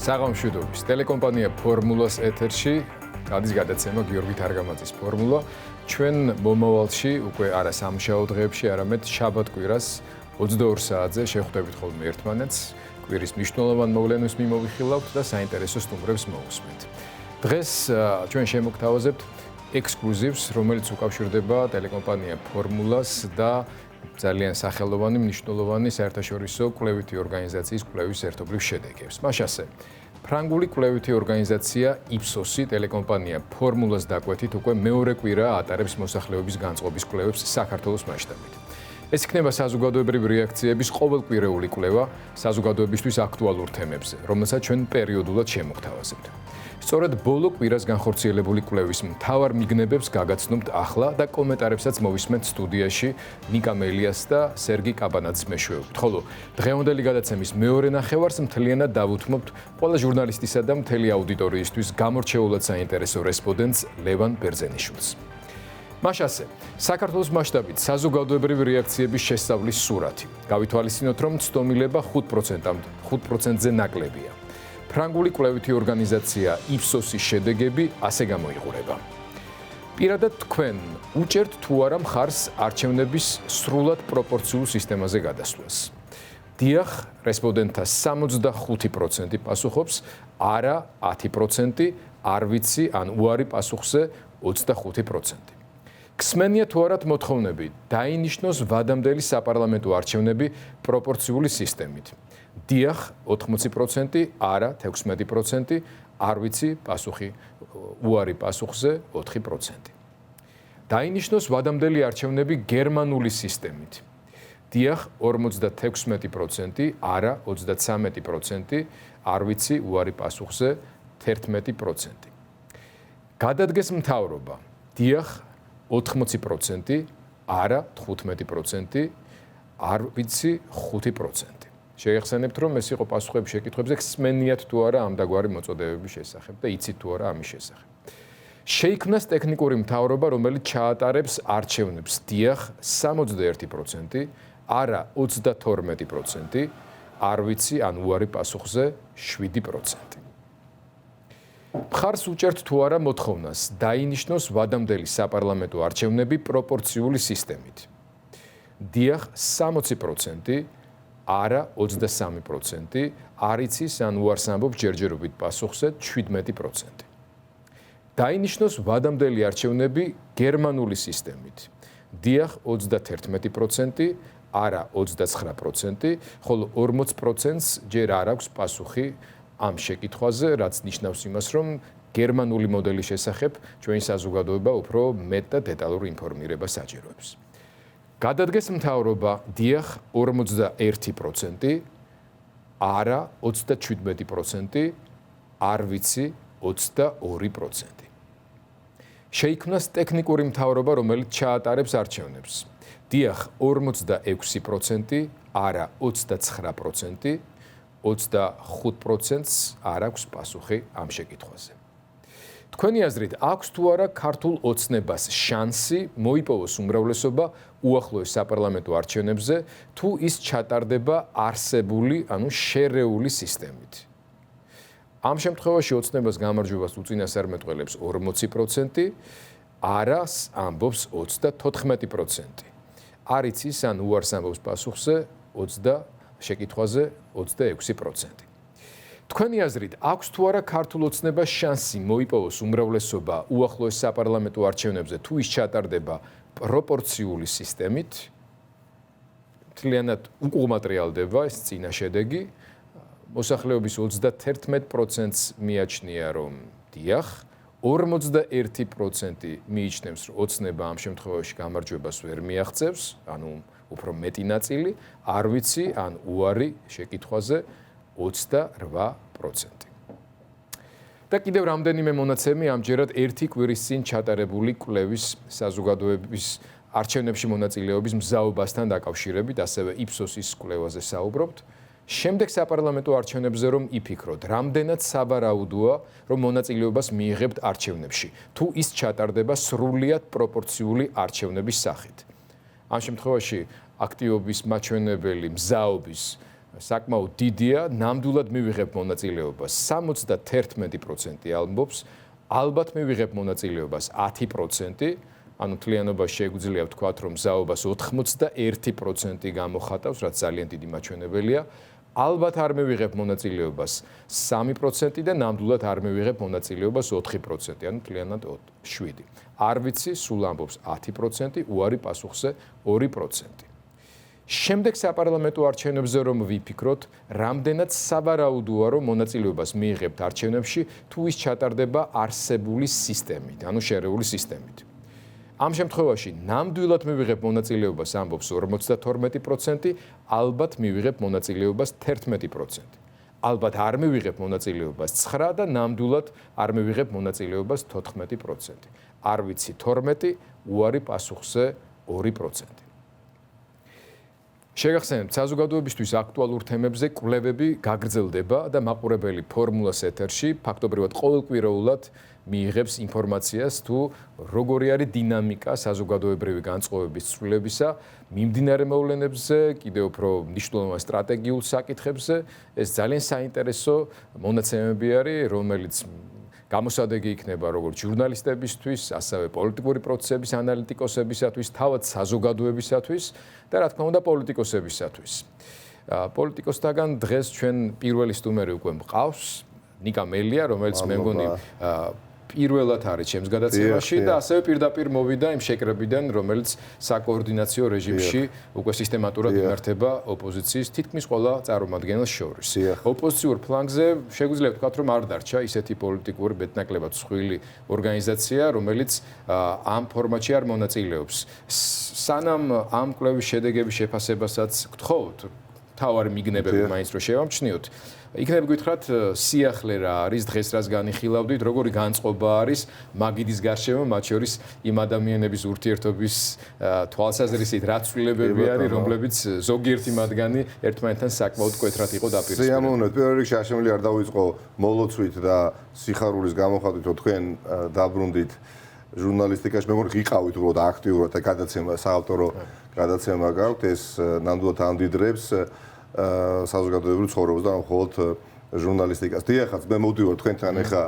საღამოშვიდობის ტელეკომპანია ფორმულას ეთერში გადის გადაცემა გიორგი თარგამაძის ფორმულა. ჩვენ მომავალში უკვე არა სამშაბათ დღეებში, არამედ შაბათ-კვირას 22 საათზე შევხვდებით ხოლმე ერთმანეთს. კვირის მნიშვნელოვან მოვლენებს მიმოვიხილავთ და საინტერესო სტუმრებს მოვუსმენთ. დღეს ჩვენ შემოგთავაზებთ ექსკლუზივს, რომელიც უკავშირდება ტელეკომპანია ფორმულას და ძალიან სახელოვანი, მნიშვნელოვანი საერთაშორისო კვლევითი ორგანიზაციის კვლევის ერთობლივ შედეგებს. მას ასე, ფრანგული კვლევითი ორგანიზაცია IPSOS-ი ტელეკომპანია ფორმულას დაკვეთით უკვე მეორე კვირაა ატარებს მოსახლეობის განწყობის კვლევებს საქართველოს მასშტაბით. ეს იქნება საზოგადოებრივი რეაქციების ყოველკვირეული კვლევა საზოგადოებისთვის აქტუალურ თემებზე, რომელსაც ჩვენ პერიოდულად შემოგთავაზებთ. სწორედ ბოლო კვირას განხორციელებული კვლევის მთავარ მიგნებებს გაგაცნობთ ახლა და კომენტარებსაც მოვისმენთ სტუდიაში ნიკა მელიას და სერგი კაპანაძის მეშვეობით. ხოლო დღევანდელი გადაცემის მეორე ნახევარს მთლიანად დავუთმობთ ყველა ჟურნალისტისა და მთელი აუდიტორიისთვის გამორჩეულად საინტერესო რესპონდენტს ლევან ბერძენიშვილს. მას ასე, საქართველოს მასშტაბით საზოგადოებრივი რეაქციების შესწავლის სურათი. გავითვალისწინოთ, რომ ცდომილება 5%-ზე ნაკლებია. ფრანგული კვლევითი ორგანიზაცია IPSOS-ის შედეგები ასე გამოიყურება. პირადად თქვენ უჭერთ თუ არა მხარს არჩევნების სრულად პროპორციულ სისტემაზე გადასვლას. დიახ, რესპონდენტთა 65% პასუხობს, არა 10%, არ ვიცი ან უარი პასუხზე 25%. ქსმენია თუ არათ მოთხოვნები, დაინიშნოს ვადამდელი საპარლამენტო არჩევნები პროპორციული სისტემით. დიახ 80%, არა 16%, არ ვიცი პასუხი უარი პასუხზე 4%. დაინიშნოს ვადამდელი არჩევნები გერმანული სისტემით. დიახ 56%, არა 33%, არ ვიცი უარი პასუხზე 11%. გადადგეს მთავრობა. დიახ 80%, არა 15%, არ ვიცი 5%. შეიხსენებთ, რომ ეს იყო პასუხები შეკითხვებზე, ხსმენიათ თუ არა ამ დაგვარი მოწოდებების შესახებ და იცით თუ არა ამის შესახებ. შეიქმნას ტექნიკური მთავრობა, რომელიც ჩაატარებს არჩევნებს. დიახ 61%, არა 32%, არ ვიცი ან უარი პასუხზე 7%. მხარს უჭერთ თუ არა მოთხოვნას, დაინიშნოს ვადამდელი საპარლამენტო არჩევნები პროპორციული სისტემით. დიახ 60%, არა 23%, არ იცის ან უარს ამბობ ჯერჯერობით პასუხზე 17%. დაინიშნოს ვადამდელი არჩევნები გერმანული სისტემით. დიახ 31%, არა 29%, ხოლო 40%-ს ჯერ არ აქვს პასუხი ამ შეკითხვაზე, რაც ნიშნავს იმას, რომ გერმანული მოდელის შესახებ ჩვენი საზოგადოება უფრო მეტ და დეტალურ ინფორმირებას საჭიროებს. გადადგეს მთავრობა. დიახ 41%, არა 37%, არ ვიცი 22%. შეიქმნას ტექნიკური მთავრობა, რომელიც ჩაატარებს არჩევნებს. დიახ 46%, არა 29%, 25%-ს არ აქვს პასუხი ამ შეკითხვაზე. თქვენი აზრით, აქვს თუ არა ქართულ ოცნებას შანსი მოიპოვოს უმრავლესობა უახლოეს საპარლამენტო არჩევნებზე, თუ ის ჩატარდება არსებული, ანუ შერეული სისტემით? ამ შემთხვევაში ოცნებას გამარჯვებას უწინასწარმეტყველებს 40%, არას ამბობს 34%. არ იცის ან უარს ამბობს პასუხზე შეკითხვაზე 26%. თქვენი აზრით, აქვს თუ არა ქართულ ოცნებას შანსი მოიპოვოს უმრავლესობა უახლოეს საპარლამენტო არჩევნებზე, თუ ის ჩატარდება პროპორციული სისტემით? მთლიანად უკუღმატრიალდება ეს წინა შედეგი. მოსახლეობის 31%-ს მიაჩნია, რომ დიახ, 41% მიიჩნევს, რომ ოცნება ამ შემთხვევაში გამარჯვებას ვერ მიაღწევს, ანუ უფრო მეტი ნაწილი, არ ვიცი ან უარი შეკითხვაზე 28%. და კიდევ რამდენიმე მონაცემი ამჯერად ერთი კვირის წინ ჩატარებული კვლევის საზოგადოების არჩევნებში მონაწილეობის მზაობასთან დაკავშირებით, ასევე IPSOS-ის კვლევაზე საუბრობთ. შემდეგ საპარლამენტო არჩევნებზე რომ იფიქროთ, რამდენად სავარაუდოა, რომ მონაწილეობას მიიღებთ არჩევნებში, თუ ის ჩატარდება სრულიად პროპორციული არჩევნების სახით. ამ შემთხვევაში აქტივობის მაჩვენებელი მზაობის საკმაოდ დიდია, ნამდვილად მივიღებ მონაწილეობას 71% ამბობს, ალბათ მივიღებ მონაწილეობას 10%, ანუ თლიანობაში შეგვიძლია ვთქვათ, რომ მზაობას 81% გამოხატავს, რაც ძალიან დიდი მაჩვენებელია. ალბათ არ მივიღებ მონაწილეობას 3% და ნამდვილად არ მივიღებ მონაწილეობას 4%, ანუ თლიანად 7. არ ვიცი, სულ ამბობს 10%, უარი პასუხზე 2%. შემდეგ საპარლამენტო არჩევნებზე რომ ვიფიქროთ, რამდენად სავარაუდოა რომ მონაწილეობას მიიღებთ არჩევნებში, თუ ის ჩატარდება არსებული სისტემით, ანუ შერეული სისტემით. ამ შემთხვევაში ნამდვილად მივიღებ მონაწილეობას ამბობს 52%, ალბათ მივიღებ მონაწილეობას 11%. ალბათ არ მივიღებ მონაწილეობას 9 და ნამდვილად არ მივიღებ მონაწილეობას 14%. არ ვიცი 12, უარი პასუხზე 2%. შეგახსენებთ, საზოგადოებისთვის აქტუალურ თემებზე კვლევები გაგრძელდება და მაყურებელი ფორმულას ეთერში ფაქტობრივად ყოველკვირეულად მიიღებს ინფორმაციას თუ როგორი არის დინამიკა საზოგადოებრივი განწყობების ცვლილებისა მიმდინარე მოვლენებზე, კიდევ უფრო მნიშვნელოვან სტრატეგიულ საკითხებზე. ეს ძალიან საინტერესო მონაცემები არის, რომელიც გამოსადეგი იქნება როგორც ჟურნალისტებისთვის, ასევე პოლიტიკური პროცესების ანალიტიკოსებისათვის, თავად საზოგადოებისათვის და რა თქმა უნდა პოლიტიკოსებისათვის. პოლიტიკოსთაგან დღეს ჩვენ პირველი სტუმერი უკვე მყავს, ნიკა მელია, რომელიც მე მგონი პირველად არის ჩემს გადაცემაში და ასევე პირდაპირ მოვიდა იმ შეკრებიდან, რომელიც საკოორდინაციო რეჟიმში უკვე სისტემატურად იმართება ოპოზიციის თითქმის ყველა წარმომადგენელს შორის. ოპოზიციურ ფლანგზე შეგვიძლია ვთქვათ, რომ არ დარჩა ისეთი პოლიტიკური მეტნაკლებად მსხვილი ორგანიზაცია, რომელიც ამ ფორმატში არ მონაწილეობს. სანამ ამ კვლევის შედეგების შეფასებასაც გთხოვთ, თავარი მიგნებები მაინც რომ შევამჩნიოთ, იქნებ გითხრათ სიახლე რა არის დღეს რაც განიხილავდით, როგორი განწყობა არის მაგიდის გარშემო, მათ შორის იმ ადამიანების ურთიერთობის თვალსაზრისით რა ცვლილებები არის, რომლებიც ზოგიერთი მათგანი ერთმანეთთან საკმაოდ მკვეთრად იყო დაპირისპირებული. სიამოვნებთ, პირველ რიგში აშემილი არ დავიწყო მოლოცვით და სიხარულის გამოხატვით, რომ თქვენ დაბრუნდით ჟურნალისტიკაში, მე მგონი გიყავით უბრალოდ აქტიურად და გადაცემა, საავტორო გადაცემა გაქვთ, ეს ნამდვილად ამდიდრებს საზოგადოებრივ ცხოვრებას და მხოლოდ ჟურნალისტიკას. დიახაც, მე მოვდივარ თქვენთან ახლა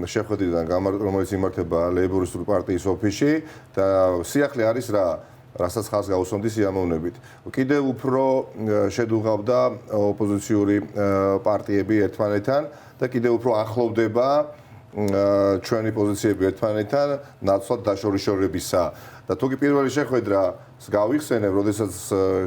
შეხვედრიდან, რომელიც იმართება ლეიბორისტული პარტიის ოფისში და სიახლე არის რა, რასაც ხაზს გაუსვამდი სიამოვნებით. კიდევ უფრო შედუღავდა ოპოზიციური პარტიები ერთმანეთთან და კიდევ უფრო ახლოვდება ჩვენი პოზიციები ერთმანეთთან ნაცვლად დაშორიშორებისა. და თუკი პირველი შეხვედრა გავიხსენებ, როდესაც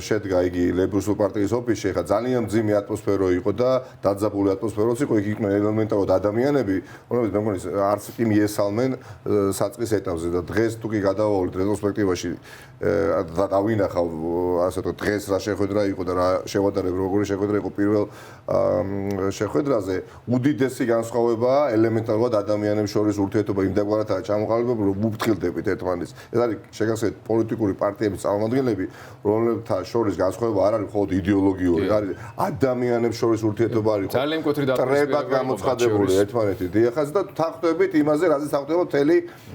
შედგა იგი ლეიბორისტული პარტიის ოფისში, ხა ძალიან მძიმე ატმოსფერო იყო და დაძაბული ატმოსფეროც იყო, იქ იყვნენ ელემენტარულად ადამიანები, რომლებიც მე მგონი არც კი მიესალმენ საწყის ეტაპზე და დღეს თუკი გადავავლით რეტროსპექტივაში და დავინახავ, ასე ვთქვათ, დღეს რა შეხვედრა იყო და რა შევადარებ, როგორი შეხვედრა იყო პირველ შეხვედრაზე, უდიდესი განსხვავებაა ელემენტარულად ადამიანებს შორის ურთიერთობა იმდაგვარადაა ჩამოყალიბებული, რომ უფრთხილდებით ერთმანეთს. ეს არის შეგახსენებთ პოლიტიკური პარტიების წარმომადგენლები, რომლებთან შორის განსხვავება არ არის მხოლოდ იდეოლოგიური, არის ადამიანებს შორის ურთიერთობა არის ძალიან მკვეთრი დაპირისპირება გამოცხადებული ერთმანეთი დიახაც და თანხმდებით იმაზე, რაზეც თანხმდება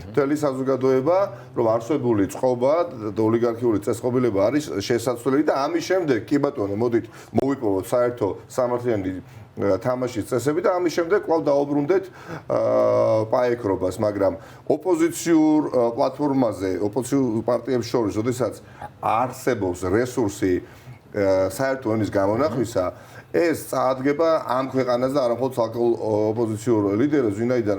მთელი საზოგადოება, რომ არსებული წყობა და ოლიგარქიული წესწყობილება არის შესაძლებელი და ამის შემდეგ კი ბატონო, მოდით მოვიპოვოთ საერთო სამართლიანი თამაშის წესები და ამის შემდეგ კვლავ დაუბრუნდეთ პაექრობას, მაგრამ ოპოზიციურ პლატფორმაზე, ოპოზიციურ პარტიებს შორის, როდესაც არსებობს რესურსი საერთო ენის გამონახვისა, ეს წაადგება ამ ქვეყანას და არა მხოლოდ ცალკეულ ოპოზიციურ ლიდერებს, ვინაიდან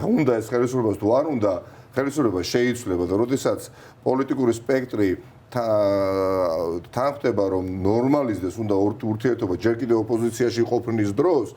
უნდა ეს ხელისუფლებას თუ არ უნდა, ხელისუფლება შეიცვლება და როდესაც პოლიტიკური სპექტრი თანხმდება, რომ ნორმალიზდეს უნდა ურთიერთობა ჯერ კიდევ ოპოზიციაში ყოფნის დროს,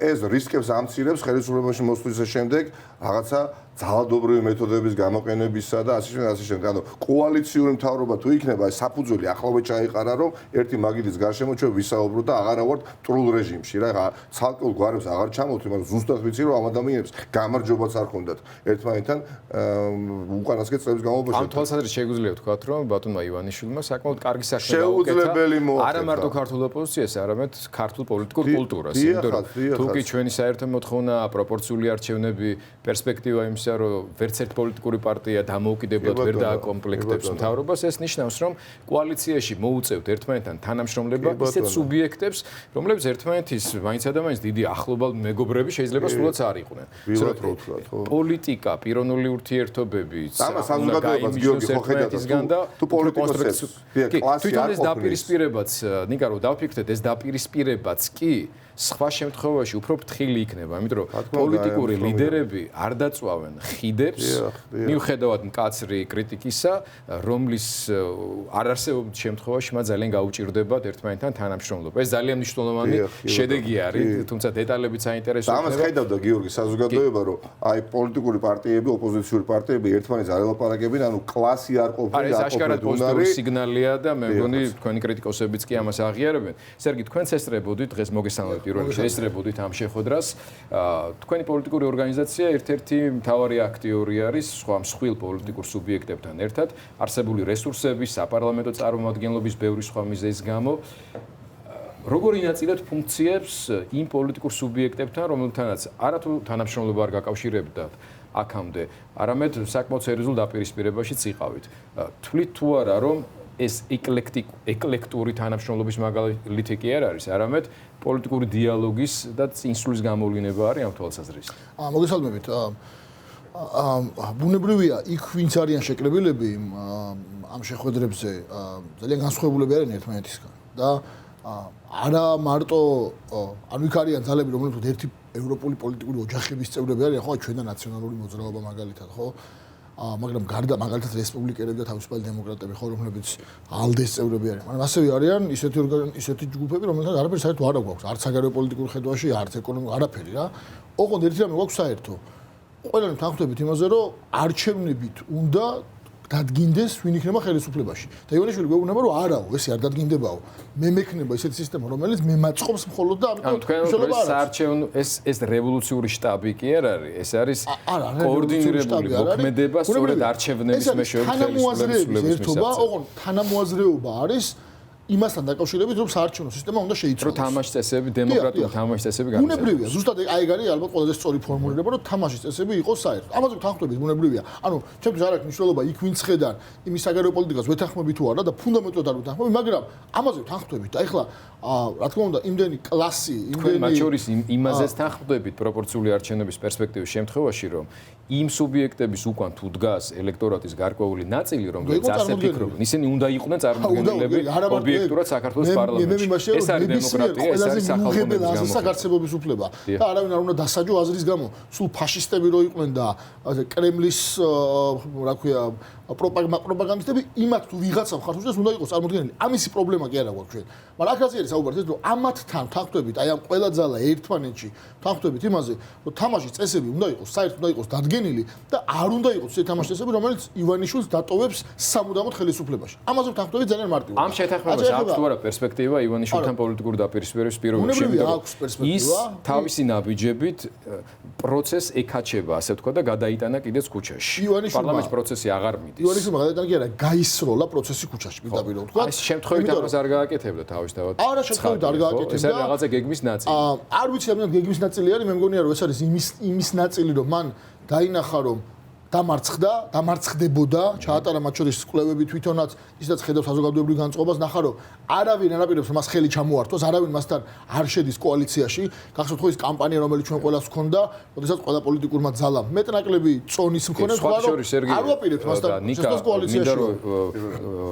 ეს რისკებს ამცირებს ხელისუფლებაში მოსვლის შემდეგ რაღაცა ძალადობრივი მეთოდების გამოყენებისა და ასე შემდეგ. ანუ კოალიციური მთავრობა თუ იქნება, საფუძველი ახლავე ჩაიყარა, რომ ერთი მაგიდის გარშემო ჩვენ ვისაუბროთ და აღარა ვართ ტრულ რეჟიმში. რა ცალკეულ გვარებს აღარ ჩამოვთვლი, მაგრამ ზუსტად ვიცი, რომ ამ ადამიანებს გამარჯვებაც არ ჰქონდათ ერთმანეთთან უკანასკნელ წლების განმავლობაში. ამ თვალსაზრისით შეგვიძლია ვთქვათ, რომ ბატონმა ივანიშვილმა საკმაოდ კარგი საქმე შეუძლებელი მოახერხა. არა მარტო ქართულ ოპოზიციას, არამედ ქართულ პოლიტიკურ კულტურას. იმიტომ რომ თუკი ჩვენი საერთო მოთხოვნა პროპორციული არჩევნები, პერსპექტივა იმისა, იმისა, რომ ვერც ერთ პოლიტიკური პარტია დამოუკიდებლად ვერ დააკომპლექტებს მთავრობას, ეს ნიშნავს, რომ კოალიციაში მოუწევთ ერთმანეთთან თანამშრომლობა ისეთ სუბიექტებს, რომლებიც ერთმანეთის მაინცადამაინც დიდი ახლობა მეგობრები შეიძლება სულაც არ იყვნენ. პოლიტიკა, პიროვნული ურთიერთობები, საზოგადოებას გიორგი ხო ხედავ თუ პოლიტიკოსებს კლასი არ დაპირისპირებაც, ნიკა რომ დავფიქრდეთ, ეს დაპირისპირებაც კი სხვა შემთხვევაში უფრო ფრთხილი იქნება, იმიტომ რომ პოლიტიკური ლიდერები არ დაწვავენ ხიდებს, მიუხედავად მკაცრი კრიტიკისა, რომლის არ არსებობის შემთხვევაში მათ ძალიან გაუჭირდებათ ერთმანეთთან თანამშრომლობა. ეს ძალიან მნიშვნელოვანი შედეგი არის, თუმცა დეტალებით საინტერესო იქნება. ამას ხედავდა გიორგი საზოგადოება, რომ აი პოლიტიკური პარტიები, ოპოზიციური პარტიები ერთმანეთს არ ელაპარაკებენ, ანუ კლასი არ ყოფილი, ეს აშკარად პოზიტიური სიგნალია და მე მგონი თქვენი კრიტიკოსებიც კი ამას აღიარებენ. სერგი, თქვენც ესწრებოდით დღეს მოგესალმებით პირველში ესწრებოდით ამ შეხვედრას. თქვენი პოლიტიკური ორგანიზაცია ერთ-ერთი მთავარი აქტიორი არის სხვა მსხვილ პოლიტიკურ სუბიექტებთან ერთად არსებული რესურსების, საპარლამენტო წარმომადგენლობის ბევრი სხვა მიზეზის გამო. როგორ ინაწილეთ ფუნქციებს იმ პოლიტიკურ სუბიექტებთან, რომელთანაც არათუ თანამშრომლობა არ გაკავშირებდათ აქამდე, არამედ საკმაოდ სერიოზულ დაპირისპირებაშიც იყავით. თვლით თუ არა, რომ ეს ეკლექტური თანამშრომლობის მაგალითი კი არ არის, არამედ პოლიტიკური დიალოგის და წინსვლის გამოვლინება არის ამ თვალსაზრისით. მოგესალმებით. ბუნებრივია, იქ ვინც არიან შეკრებილები ამ შეხვედრებზე ძალიან განსხვავებულები არიან ერთმანეთისგან და არა მარტო არ იქ არიან ძალები, რომლებიც ერთი ევროპული პოლიტიკური ოჯახების წევრები არიან, ხო, ჩვენთან ნაციონალური მოძრაობა მაგალითად, ხო? მაგრამ გარდა მაგალითად რესპუბლიკელები და თავისუფალი დემოკრატები ხო რომლებიც ალდეს წევრები არიან. მაგრამ ასევე არიან ისეთი ჯგუფები, რომელთაც არაფერი საერთო არ აქვს. არც საგარეო პოლიტიკურ ხედვაში, არც ეკონომიკურ, არაფერი რა. ოღონდ ერთი რამე გვაქვს საერთო. ყველანი თანხმდებით იმაზე, რომ არჩევნებით უნდა დადგინდეს ვინ იქნება ხელისუფლებაში. და ივანიშვილი გვეუბნება, რომ არაო, ესე არ დადგინდებაო. მე მექნება ისეთი სისტემა, რომელიც მემაწყობს მხოლოდ და ამიტომ თქვენ საარჩევნო ეს რევოლუციური შტაბი კი არ არის. ეს არის კოორდინირებული მოქმედება სწორედ არჩევნების მეშვეობით ხელისუფლების ერთობა, ოღონდ თანამოაზრეობა არის იმასთან დაკავშირებით, რომ საარჩევნო სისტემა უნდა შეიცვალოს. რომ თამაშის წესები, დემოკრატიული თამაშის წესები გამოსცეს. ბუნებრივია, ზუსტად აი ეგ არის ალბათ ყველაზე სწორი ფორმულირება, რომ თამაშის წესები იყოს საერთო. ამაზე თანხმდებით ბუნებრივია. ანუ ჩემთვის არ აქვს მნიშვნელობა იქ ვინც ხედან იმის საგარეო პოლიტიკას ვეთანხმები თუ არა და ფუნდამენტურად არ ვეთანხმები, მაგრამ ამაზე თანხმდებით. აი ხლა რა თქმა უნდა, იმდენი კლასი, იმდენი მათ შორის იმაზეც თანხმდებით პროპორციული არჩევნების პერსპექტივის შემთხვევაში, რომ იმ სუბიექტების უკან თუ დგას ელექტორატის გარკვეული ნაწილი, რომლებიც ასე ფიქრობენ, ისინი უნდა იყვნენ წარმოდგენილები ობიექტურად საქართველოს პარლამენტში. ეს არის დემოკრატია, ეს არის სახელმწიფოს გასაგარცებობის უფლება. და არავინ არ უნდა დასაჯო აზრის გამო. სულ ფაშისტები რო იყვნენ და კრემლის რა ქვია პროპაგანდისტები, იმათ თუ ვიღაცა მხარს უჭერს, უნდა იყოს წარმოდგენილი. ამისი პრობლემა კი არა გვაქვს ჩვენ. მაგრამ აქ არის საუბარი ეს, რომ ამათთან თანხმდებით, აი ამ ყველა ძალა ერთმანეთში თანხმდებით იმაზე, რომ თამაშის წესები უნდა იყოს, საერთოდ უნდა იყოს დადგენილი და არ უნდა იყოს ეს თამაშის წესები, რომელიც ივანიშვილს დატოვებს სამუდამოდ ხელისუფლებაში. ამაზე თანხმდებით ძალიან მარტივად. ამ შეთანხმებას აქვს თუ არა პერსპექტივა ივანიშვილთან პოლიტიკური დაპირისპირების პირობებში, ის თავისი ნაბიჯებით პროცესს ეკაჩება, ასე ვთქვა და გადაიტანა კიდეც ქუჩაში. პარლამენტის პროცესი აღარ მიდის. ივანიშვილმა გადაიტანა კი არა, გაისროლა პროცესი ქუჩაში, პირდაპირ ვთქვა. ეს შემთხვევით ამას არ გააკეთებდა თავისთავად. არა, შემთხვევით არ გააკეთებდა. ეს არის რაღაცა გეგმის ნაწილი. არ ვიცი, ამიტომ გეგმის ნაწილი არის, მე მგონია რომ ეს არის იმის ნაწილი, რომ მან დაინახა რომ დამარცხდებოდა, ჩაატარა მათ შორის კვლევები თვითონაც, ისაც ხედავს საზოგადოებრივ განწყობას, ნახა რომ არავინ არაპირებს მას ხელი ჩამოართვას, არავინ მასთან არ შედის კოალიციაში. გახსოვთ ხო ის კამპანია, რომელიც ჩვენ ყველას ჰქონდა, როდესაც ყველა პოლიტიკურმა ძალამ მეტნაკლები წონის მქონე თქვა რომ არ ვაპირებთ მასთან შესვლას კოალიციაში.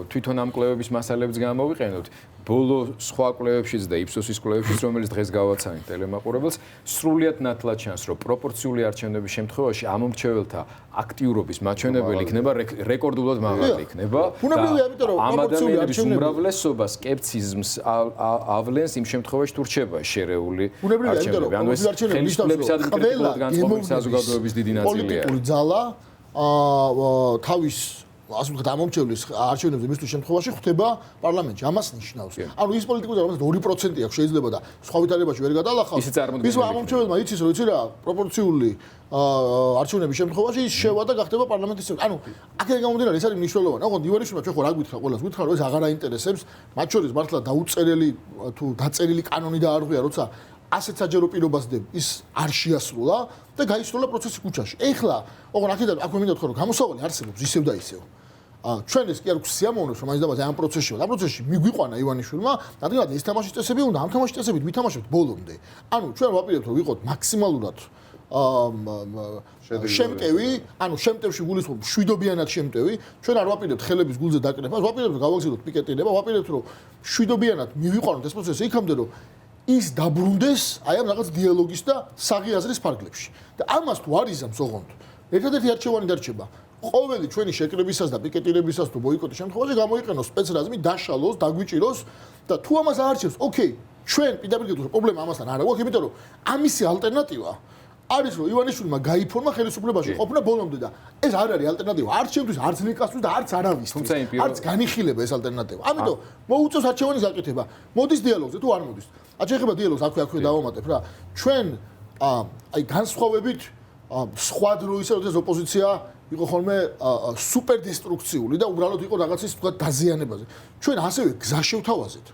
თვითონ ამ კვლევების მასალებიც გამოვიყენოთ. ბოლო სხვა კვლევებშიც და IPSOS-ის კვლევებშიც, რომელიც დღეს გავაცანით ტელემაყურებელს, სრულიად ნათლად ჩანს, რომ პროპორციული არჩევნების შემთხვევაში ამომრჩეველთა აქტიურობის მაჩვენებელი იქნება რეკორდულად მაღალი იქნება. ბუნებრივია, იმიტომ რომ პროპორციული არჩევნები უმრავლესობა სკეპციზმს ავლენს იმ შემთხვევაში თუ რჩება შერეული არჩევნები. ანუ ეს ხელისუფლების ადმინისტრატიული განწყობილი საზოგადოების დიდი ნაწილია. პოლიტიკური ძალა თავის ასე ვთქვათ, ამომრჩევლის არჩევნებზე მისთვის შემთხვევაში ხდება პარლამენტში. ამას ნიშნავს. ანუ ის პოლიტიკური ძალა, რომელსაც 2% აქვს შეიძლება და სხვა ვითარებაში ვერ გადალახავს. ის ამომრჩეველმა იცის, რომ იცი რა, პროპორციული არჩევნების შემთხვევაში ის შევა და გახდება პარლამენტის წევრი. ანუ აქედან გამომდინარე, ეს არის მნიშვნელოვანი. ოღონდ ივანიშვილმა ჩვენ ხო რა გვითხრა, ყველას გვითხრა, რომ ეს აღარ აინტერესებს, მათ შორის მართლა დაუწერელი თუ დაწერილი კანონი და არ ღვია, როცა ასეთ საჯარო პირობას ის არ შეასრულა და გაისროლა პროცესი ქუჩაში. ეხლა, ოღონდ აქ მინდა თქვა, რომ გამოსავალი არსებობს ისევ და ისევ. ჩვენ ეს კი არ გვქს სიამოვნებს, რომ მაინც ამ პროცესში ვარ. ამ პროცესში მიგვიყვანა ივანიშვილმა, რადგან ეს თამაშის წესები უნდა, ამ თამაშის წესებით ვითამაშოთ ბოლომდე. ანუ ჩვენ ვაპირებთ, რომ ვიყოთ მაქსიმალურად შემტევი, ანუ შემტევში გულისხმობ შვიდობიანად შემტევი, ჩვენ არ ვაპირებთ ხელების გულზე დაკრებას, ვაპირებთ რომ გავაგზავნოთ პიკეტირება, ვაპირებთ რომ შვიდობიანად მივიყვანოთ ეს პროცესი იქამდე რომ ის დაბრუნდეს აი ამ რაღაც დიალოგის და საღი აზრის ფარგლებში. და ამას თუ არ იზამს ოღონდ, ერთადერთი არჩევანი დარჩება. ყოველი ჩვენი შეკრებისას და პიკეტირებისას თუ ბოიკოტის შემთხვევაში გამოიყენოს სპეცრაზმი, დაშალოს, დაგვიჭიროს და თუ ამას არჩევს, ოკეი, ჩვენ პირდაპირ გეტყვით, პრობლემა ამასთან არ აქვს, იმიტომ რომ ამისი ალტერნატივა არის რომ ივანიშვილმა გაიფორმა ხელისუფლებაში ყოფნა ბოლომდე და ეს არ არის ალტერნატივა არც ჩემთვის არც ნიკასთვის და არც არავისთვის არც განიხილება ეს ალტერნატივა ამიტომ მოუწევს არჩევანის გაკეთება მოდის დიალოგზე თუ არ მოდის შეიძლება დიალოგს აქვე დავამატებ რა ჩვენ აი განსხვავებით სხვა დროისა როდესაც ოპოზიცია იყო ხოლმე სუპერ დესტრუქციული და უბრალოდ იყო რაღაცის თქვა დაზიანებაზე ჩვენ ასევე გზა შევთავაზეთ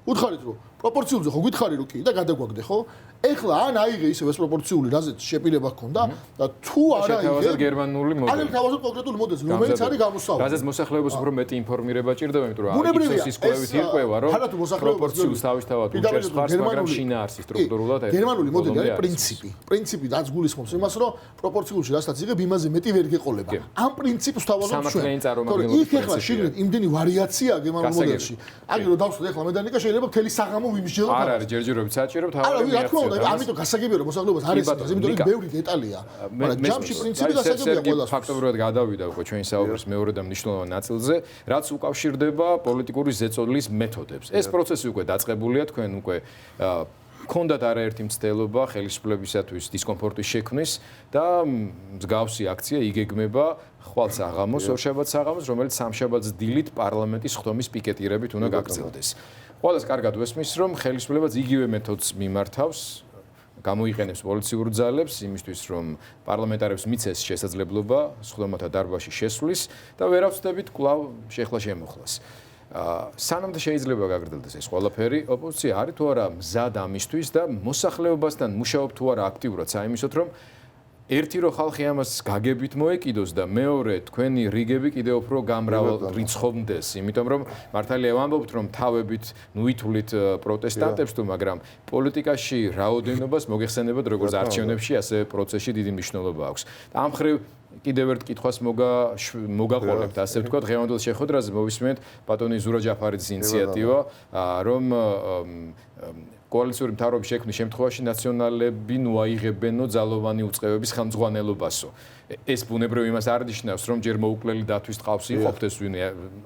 უთხარით რომ პროპორციულზე ხო გითხარი რომ კი და გადაგვაგდე ხო ეხლა ან აიღე ისევ ეს პროპორციული რაზეც შეპირება გქონდა და თუ არ აიღე გერმანული მოდელი არ თავაზობ კონკრეტული მოდელს რომელიც არის გამოსავალი რაზეც მოსახლეობას უფრო მეტი ინფორმირება ჭირდება იმიტომ რომ IPSOS-ის კვლევის ირკვევა რომ პროპორციულს თავისთავად უჭერს ხარს მაგრამ შინაარსი სტრუქტურულად გერმანული მოდელი არის პრინციპი რაც გულისხმობს იმას რომ პროპორციულში რასაც იღებ იმაზე მეტი ვერ გეყოლება ამ პრინციპს თავაზობ ჩვენ იქ ეხლა შიგნით იმდენი ვარიაციაა გერმანულ მოდელში აგერ რომ დავსვათ ეხლა მე და ნიკა შეიძლება მთელი საღამო ვიმსჯელოთ არ არის ჯერჯერობით საჭირო თავი ამიტომ გასაგებია რომ მოსახლეობას არ ესწრებს, იმიტომ რომ ბევრი დეტალია. მაგრამ ჯამში პრინციპი გასაგებია ყველას. ფაქტობრივად გადავიდა უკვე ჩვენი საუბრის მეორე და მნიშვნელოვან ნაწილზე, რაც უკავშირდება პოლიტიკური ზეწოლის მეთოდებს. ეს პროცესი უკვე დაწყებულია, თქვენ უკვე ქონდათ არაერთი მცდელობა ხელისუფლებისათვის დისკომფორტის შექმნის და მსგავსი აქცია იგეგმება ხვალ საღამოს, ორშაბათ საღამოს, რომელიც სამშაბათს დილით პარლამენტის ხდომის პიკეტირებით უნდა გაგრძელდეს. ყველას კარგად ვესმის, რომ ხელისუფლებაც იგივე მეთოდს მიმართავს, გამოიყენებს პოლიციურ ძალებს იმისთვის, რომ პარლამენტარებს მიცეს შესაძლებლობა სხდომათა დარბაზში შესვლის და ვერავწდებით კვლავ შეხლა შემოხლას. სანამ შეიძლება გაგრძელდეს ეს ყველაფერი, ოპოზიცია არის თუ არა მზად ამისთვის და მოსახლეობასთან მუშაობ თუ არა აქტიურად საიმისოდ, რომ ერთი რო ხალხი ამას გაგებით მოეკიდოს და მეორე თქვენი რიგები კიდევ უფრო გამრავალ რიცხვობდეს, იმიტომ რომ მართალია ვამბობთ რომ თავებით ნუითვლით პროტესტანტებს თუ მაგრამ პოლიტიკაში რაოდენობას მოგეხსენებათ როგორც არჩევნებში, ასე პროცესში დიდი მნიშვნელობა აქვს. ამ ხრივ კიდევ ერთ კითხვას მოგაყოლებთ, ასე ვთქვათ, ღევანდელ შეხვედრაზე მოვისმენთ ბატონი ზურა ჯაფარიძის ინიციატივა, რომ კოალიციური მთავრობის შექმნის შემთხვევაში ნაციონალები ნუაიღებენო ძალოვანი უწყებების ხელმძღვანელობასო. ეს ბუნებრივ იმას არ ნიშნავს, რომ ჯერ მოუკლელი დათვის ტყავს იყოფდეს ვინმე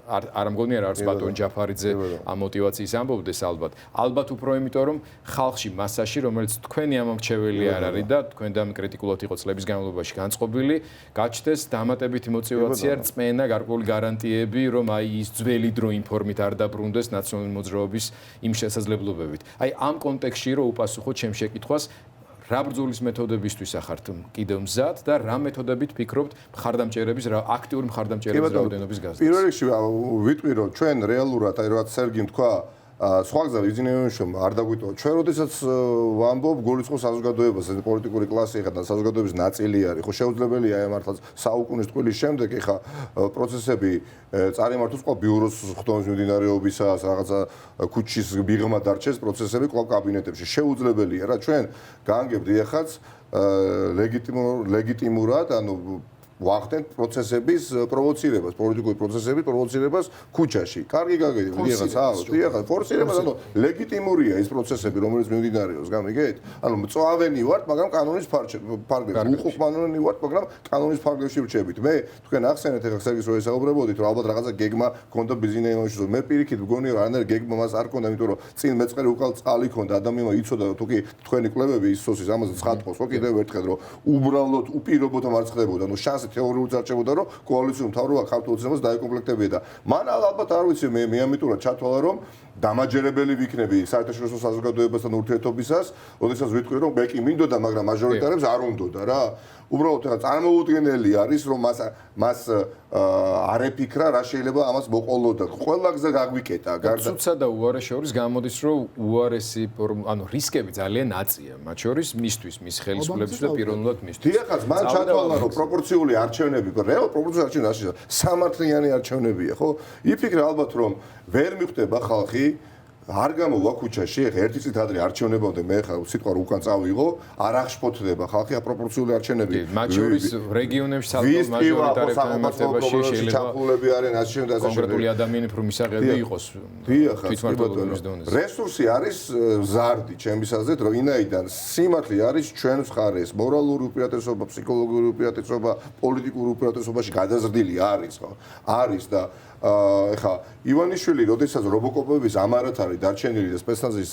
არ მგონია რა არის ბატონ ჯაფარიძე ამ мотиваციის ამბობდეს ალბათ. ალბათ უფრო იმიტომ რომ ხალხში მასაში, რომელიც თქვენი ამომრჩეველი არ არის და თქვენდან კრიტიკულად იყო წლების განმავლობაში განწყობილი, გაჩნდეს დამატებითი мотиваცია, რწმენა, გარკვეული გარანტიები, რომ აი ის ძველი დრო ინფორმით არ დაბრუნდეს ნაციონალური მოძრაობის იმ შესაძლებლობებით. აი ამ კონტექსტში რო უპასუხოთ ჩემ შეკითხვას რა ბრძოლის მეთოდებისთვის ახართ კიდევ მზად და რა მეთოდებით ფიქრობთ მხარდამჭერების აქტიური მხარდამჭერების რაოდენობის გაზრდას. პირველ რიგში ვიტყვი რომ ჩვენ რეალურად აი რაც სერგიმ თქვა სხვა გზა ვიზინეუნიშომ არ დაგვიტოვა. ჩვენ როდესაც ვამბობ გულისხმობს საზოგადოებას, ეს პოლიტიკური კლასი ხა და საზოგადოების ნაწილი არის. ხო შეუძლებელია აი მართლაც საუკუნის ტყუილის შემდეგ ხა პროცესები წარიმართოს ყო ბიუროს ხდომის მიმდინარეობისას, რაღაცა ქუჩის ბიღმა დარჩეს პროცესები ყო კაბინეტებში. შეუძლებელია რა ჩვენ განგებთ ეხაც ლეგიტიმურად, ანუ ვახდენთ პროცესების პროვოცირებას, პოლიტიკური პროცესების პროვოცირებას ქუჩაში. კარგი გაგედი, დიახ, ფორსირებას, ანუ ლეგიტიმურია ეს პროცესები, რომელიც მიმდინარეობს, გამიგეთ? ანუ მწვავენი ვართ, მაგრამ კანონის ფარგლებში, უყუყმანონი ვართ, მაგრამ კანონის ფარგლებში ვრჩებით. მე თქვენ ახსენეთ ახლა სერგის რო ესაუბრებოდით, რომ ალბათ რაღაცა გეგმა ქონდა ბიზნესში, მე პირიქით მგონია რომ არანაირი გეგმა მას არ ქონდა, იმიტომ რომ წინ მეწყერი უკალ წყალი ქონდა, ადამიანმა იცოდა თუ კი თქვენი კვლევები IPSOS-ის ამაზე ცხადყოს, ხო კიდევ ერთხელ რომ უბრალოდ უპირობოთა არ ხდებოდა, ანუ შანსი თეორიულად არჩებოდა რომ კოალიციური მთავრობა ქართულ ოცნებას დაეკომპლექტებია და მან ალბათ არ ვიცი მე ამიტურად ჩათვალა რომ დამაჯერებელი ვიქნები საერთაშორისო საზოგადოებასთან ურთიერთობისას, როდესაც ვიტყვი რომ მე კი მინდოდა, მაგრამ მაჟორიტარებს არ უნდოდა რა. უბრალოდ წარმოუდგენელი არის რომ მას არ ეფიქრა რა შეიძლება ამას მოყოლოდა. ყველა გზა გაგვიკეტა. ცუცსა და უარეს შორის გამოდის რომ უარესი ანუ რისკები ძალიან აწია, მათ შორის მისთვის, მის ხელისუფლების და პიროვნულად მისთვის. დიახაც, მან ჩათვალა რომ პროპორციული არჩევნები, რეალ პროპორციული არჩევნები სამართლიანი არჩევნებია, ხო? იფიქრა ალბათ რომ ვერ მიხვდება ხალხი არ გამოვა ქუჩაში, ეხა ერთი წით ადრე არჩევნებამდე მე ხა სიტყვა რო უკან წავიღო, არ აღშფოთდება ხალხი აპროპორციული არჩევნები. მათ შორის რეგიონებში საბოლოო მაჟორიტარებთან მიმართებაში შეიძლება ჩაფულები არიან ასე შემდეგ და ასე შემდეგ. კონკრეტული ადამიანები რომ მისაღები იყოს თვითმმართველობის დონეზე. რესურსი არის ზარდი ჩემის აზრით, რომ ინაიდან სიმართლე არის ჩვენს მხარეს, მორალური უპირატესობა, ფსიქოლოგიური უპირატესობა, პოლიტიკური უპირატესობაში გადაზრდილი არის, ხო? არის და ეხა ივანიშვილი, როდესაც რობოკოპების ამარად არის დარჩენილი და სპეცნაზის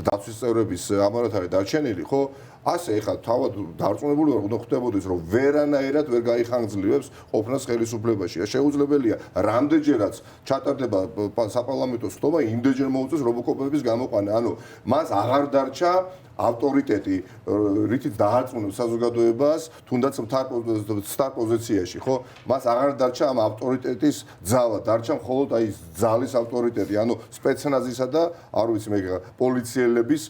დაცვის წევრების ამარად არის დარჩენილი, ხო? ასე ეხა თავად დარწმუნებული ვარ, უნდა ხვდებოდეს, რომ ვერანაირად ვერ გაიხანგძლივებს ყოფნას ხელისუფლებაში. შეუძლებელია რამდენჯერაც ჩატარდება საპარლამენტო სხდომა, იმდენჯერ მოუწევს რობოკოპების გამოყვანა. ანუ მას აღარ დარჩა ავტორიტეტი, რითიც დაარწმუნებს საზოგადოებას, თუნდაც სტარ პოზიციაში, ხო? მას აღარ დარჩა ამ ავტორიტეტის ძალა, დარჩა მხოლოდ აი ძალის ავტორიტეტი, ანუ სპეცნაზისა და არ ვიცი მე პოლიციელების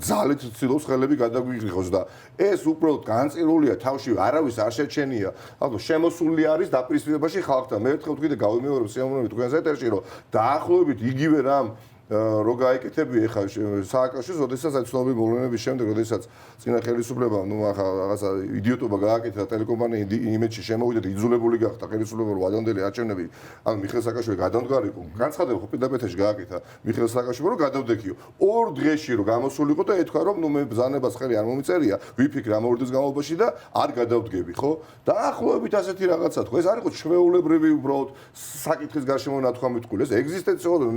ძალით ცდილობს ხელები გადაგვიღოს და ეს უბრალოდ განწირულია თავში, არავის არ შეჩენია. ალბათ შემოსული არის დაპირისპირებაში ხალხთან. მე ერთხელ ვთქვი და გავიმეორებ სიამოვნებით თქვენს ეთერში, რომ დაახლოებით იგივე რამ რო გაიკეთები ეხა სააკაშოს, როდესაც ცნობილი მოვლენების შემდეგ, როდესაც წინა ხელისუფლება, ახლა რაღაცა იდიოტობა გააკეთა ტელეკომპანია იმედში შემოვიდა და იძულებული გახდა ხელისუფლება რომ ადამდელი არჩევნები, ანუ მიხეილ სააკაშვილი გადამდგარიყო. განცხადება ხო პირდაპირ გააკეთა მიხეილ სააკაშვილმა რომ გადავდექიო. ორ დღეში რომ გამოსულიყო და ეთქვა რომ მე ბრძანებას ხელი არ მომიწერია, ვიფიქრე ამ ორ დღის განმავლობაში და არ გადავდგები, ხო? დაახლოებით ასეთი რაღაცა თქვა. ეს არ იყო ჩვეულებრივი უბრალოდ საკითხის გარშემო ნათქვამი, ეს ეგზისტენციალური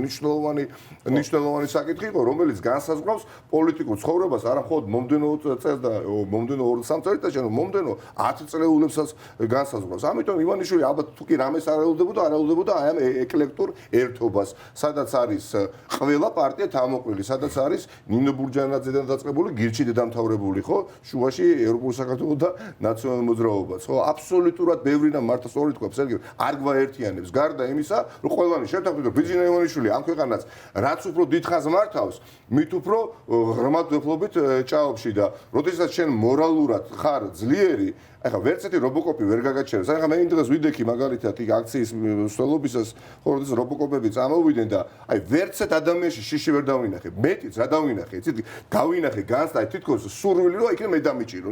ნიშნულოვანი საკითხი იყო, რომელიც განსაზღვრავს პოლიტიკურ ცხოვრებას არა მხოლოდ მომდენო წელს და მომდენო 2-3 წელიწადში, ანუ მომდენო 10 წლეულებსაც განსაზღვრავს. ამიტომ ივანიშვილი ალბათ თუ კი რამეს არ ელოდებოდა აი ამ ეკლექტურ ერთობას, სადაც არის ყველა პარტია თავმოყრილი, სადაც არის ნინო ბურჯანაძედან დაწყებული, გირჩი დედამთავრებული, ხო? შუაში ევროპული საქართველო და ნაციონალურ მოძრაობაც, ხო? აბსოლუტურად ბევრი და მართა სწორი თქვა სერგი, არ გვაერთიანებს. გარდა იმისა, რომ ყველანი შევთანხმდით, რომ ბიძინა ივანიშვილი ამ ქვეყანას რაც უფრო დიდხანს მართავს, მით უფრო ღრმად ვეფლობით ჭაობში და როდესაც შენ მორალურად ხარ ძლიერი, ეხა ვერც ერთი რობოკოპი ვერ გაგაჩერებს. ეხა მე იმ დღეს ვიდექი მაგალითად იქ აქციის მსვლელობისას, ხო როდესაც რობოკოპები წამოვიდნენ და აი ვერც ერთ ადამიანში შიში ვერ დავინახე. მეტიც რა დავინახე, იცით? გავინახე განსა თითქოს სურვილი რომ იქ მე დამიჭირო,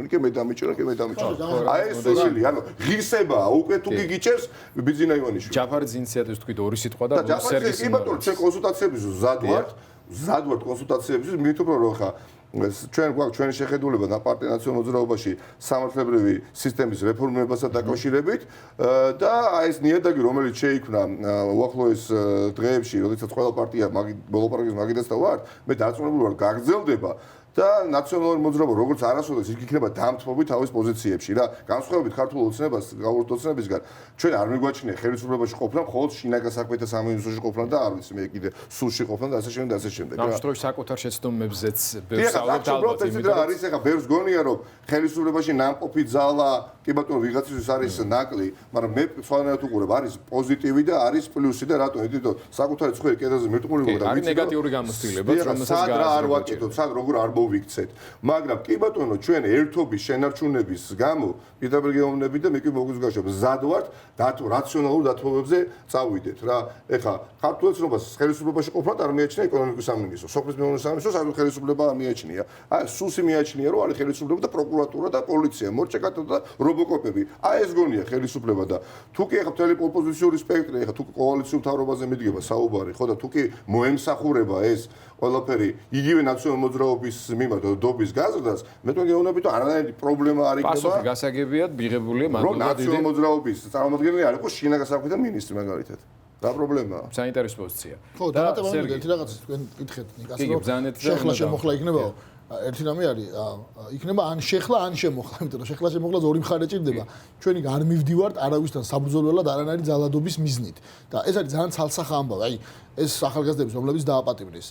აი ეს სურვილი, ანუ ღირსებაა, უკვე თუ გიგიჭერს ბიძინა ივანიშვილი. ჯაფარის ინიციატივას თქვით ორი სიტყვა და სერგის ჩვენ კონსულტაციების ზადვართ კონსულტაციების მით უფრო რომ ხა ჩვენ გვაქვს ჩვენი შეხედულება დაპარტია ნაციონალურ მოძრაობაში სამართლებრივი სისტემის რეფორმირებასთან დაკავშირებით და აი ეს ნიადაგი რომელიც შეიქმნა უახლოეს დღეებში, როდესაც ყველა პარტია მოლაპარაკების მაგიდასთან ვართ, მე დარწმუნებული ვარ გაგრძელდება და ნაციონალური მოძრაობა როგორც არასოდეს იქ იქნება დამთმობი თავის პოზიციებში რა. განსხვავებით ქართულ ოცნებისგან ჩვენ არ მიგვაჩნია ხელისუფლებაში ყოფნა, მხოლოდ შინაგან საქმეთა სამინისტროში ყოფნა და არ ვიცი მე კიდე სულში ყოფნა და ასე შემდეგ. ამ შემთხვევაში საკუთარ შეცდომებზეც ბევრს ალბათ არის ეხა ბევრს გონია რომ ხელისუფლებაში ნამყოფი ძალა კი ბატონო ვიღაცისთვის არის ნაკლი, მაგრამ მე სხვანაირად უყურებ, არის პოზიტივი და არის პლუსი და რატომ? იმიტომ საკუთარი ცხვირი კედელზე მერტყმული და არის ნეგატიური გამოცდილება, რომელსაც არ ვაკეთოთ, სად როგორ არ მოვიქცეთ. მაგრამ კი ბატონო, ჩვენ ერთობის შენარჩუნების გამო პირდაპირ გეუბნები და მე კი მოგიზგავშებ, ზად ვართ რაციონალურ დათმობებზე წავიდეთ რა. ეხა ქართულ ოცნებას ხელისუფლებაში ყოფნად არ მიაჩნია ეკონომიკის სამინისტრო, სოფლის მეურნეობის სამინისტრო, საერთოდ ხელისუფლება არ მიაჩნია. აი სუსი მიაჩნია რომ არის ხელისუფლება და პროკურატურა და პოლიცია, მორჩეკატო და რობოკოპები. აი ეს გონია ხელისუფლება და თუ კი ეხა მთელი ოპოზიციური სპექტრი, ეხა თუ კოალიციურ მთავრობაზე მიდგება საუბარი, ხო და თუ კი მოემსახურება ეს ყველაფერი იგივე ნაციონალურ მოძრაობის მიმართ დობის გაზრდას, მე თქვენ გეუბნებით რომ არანაირი პრობლემა არ იქნება. პასუხი გასაგებიათ, მიღებულია მანდატი. რომ ნაციონალურ მოძრაობის წარმომადგენელი არ იყოს შინაგან საქმეთა მინისტრი მაგალითად. რა პრობლემაა? საინტერესო პოზიცია. ხო, და სერგი ერთი რაღაც თქვენ კითხეთ ნიკას რომ შეხლა შემოხლა იქნებაო. ერთი რამე არის იქნება ან შეხლა ან შემოხლა, იმიტომ რომ შეხლა შემოხლას ორი მხარე ჭირდება. ჩვენი არ მივდივართ არავისთან საბრძოლველად არანაირი ძალადობის მიზნით. და ეს არის ძალიან ცალსახა ამბავი. აი ეს ახალგაზრდების რომლებიც დააპატიმრეს.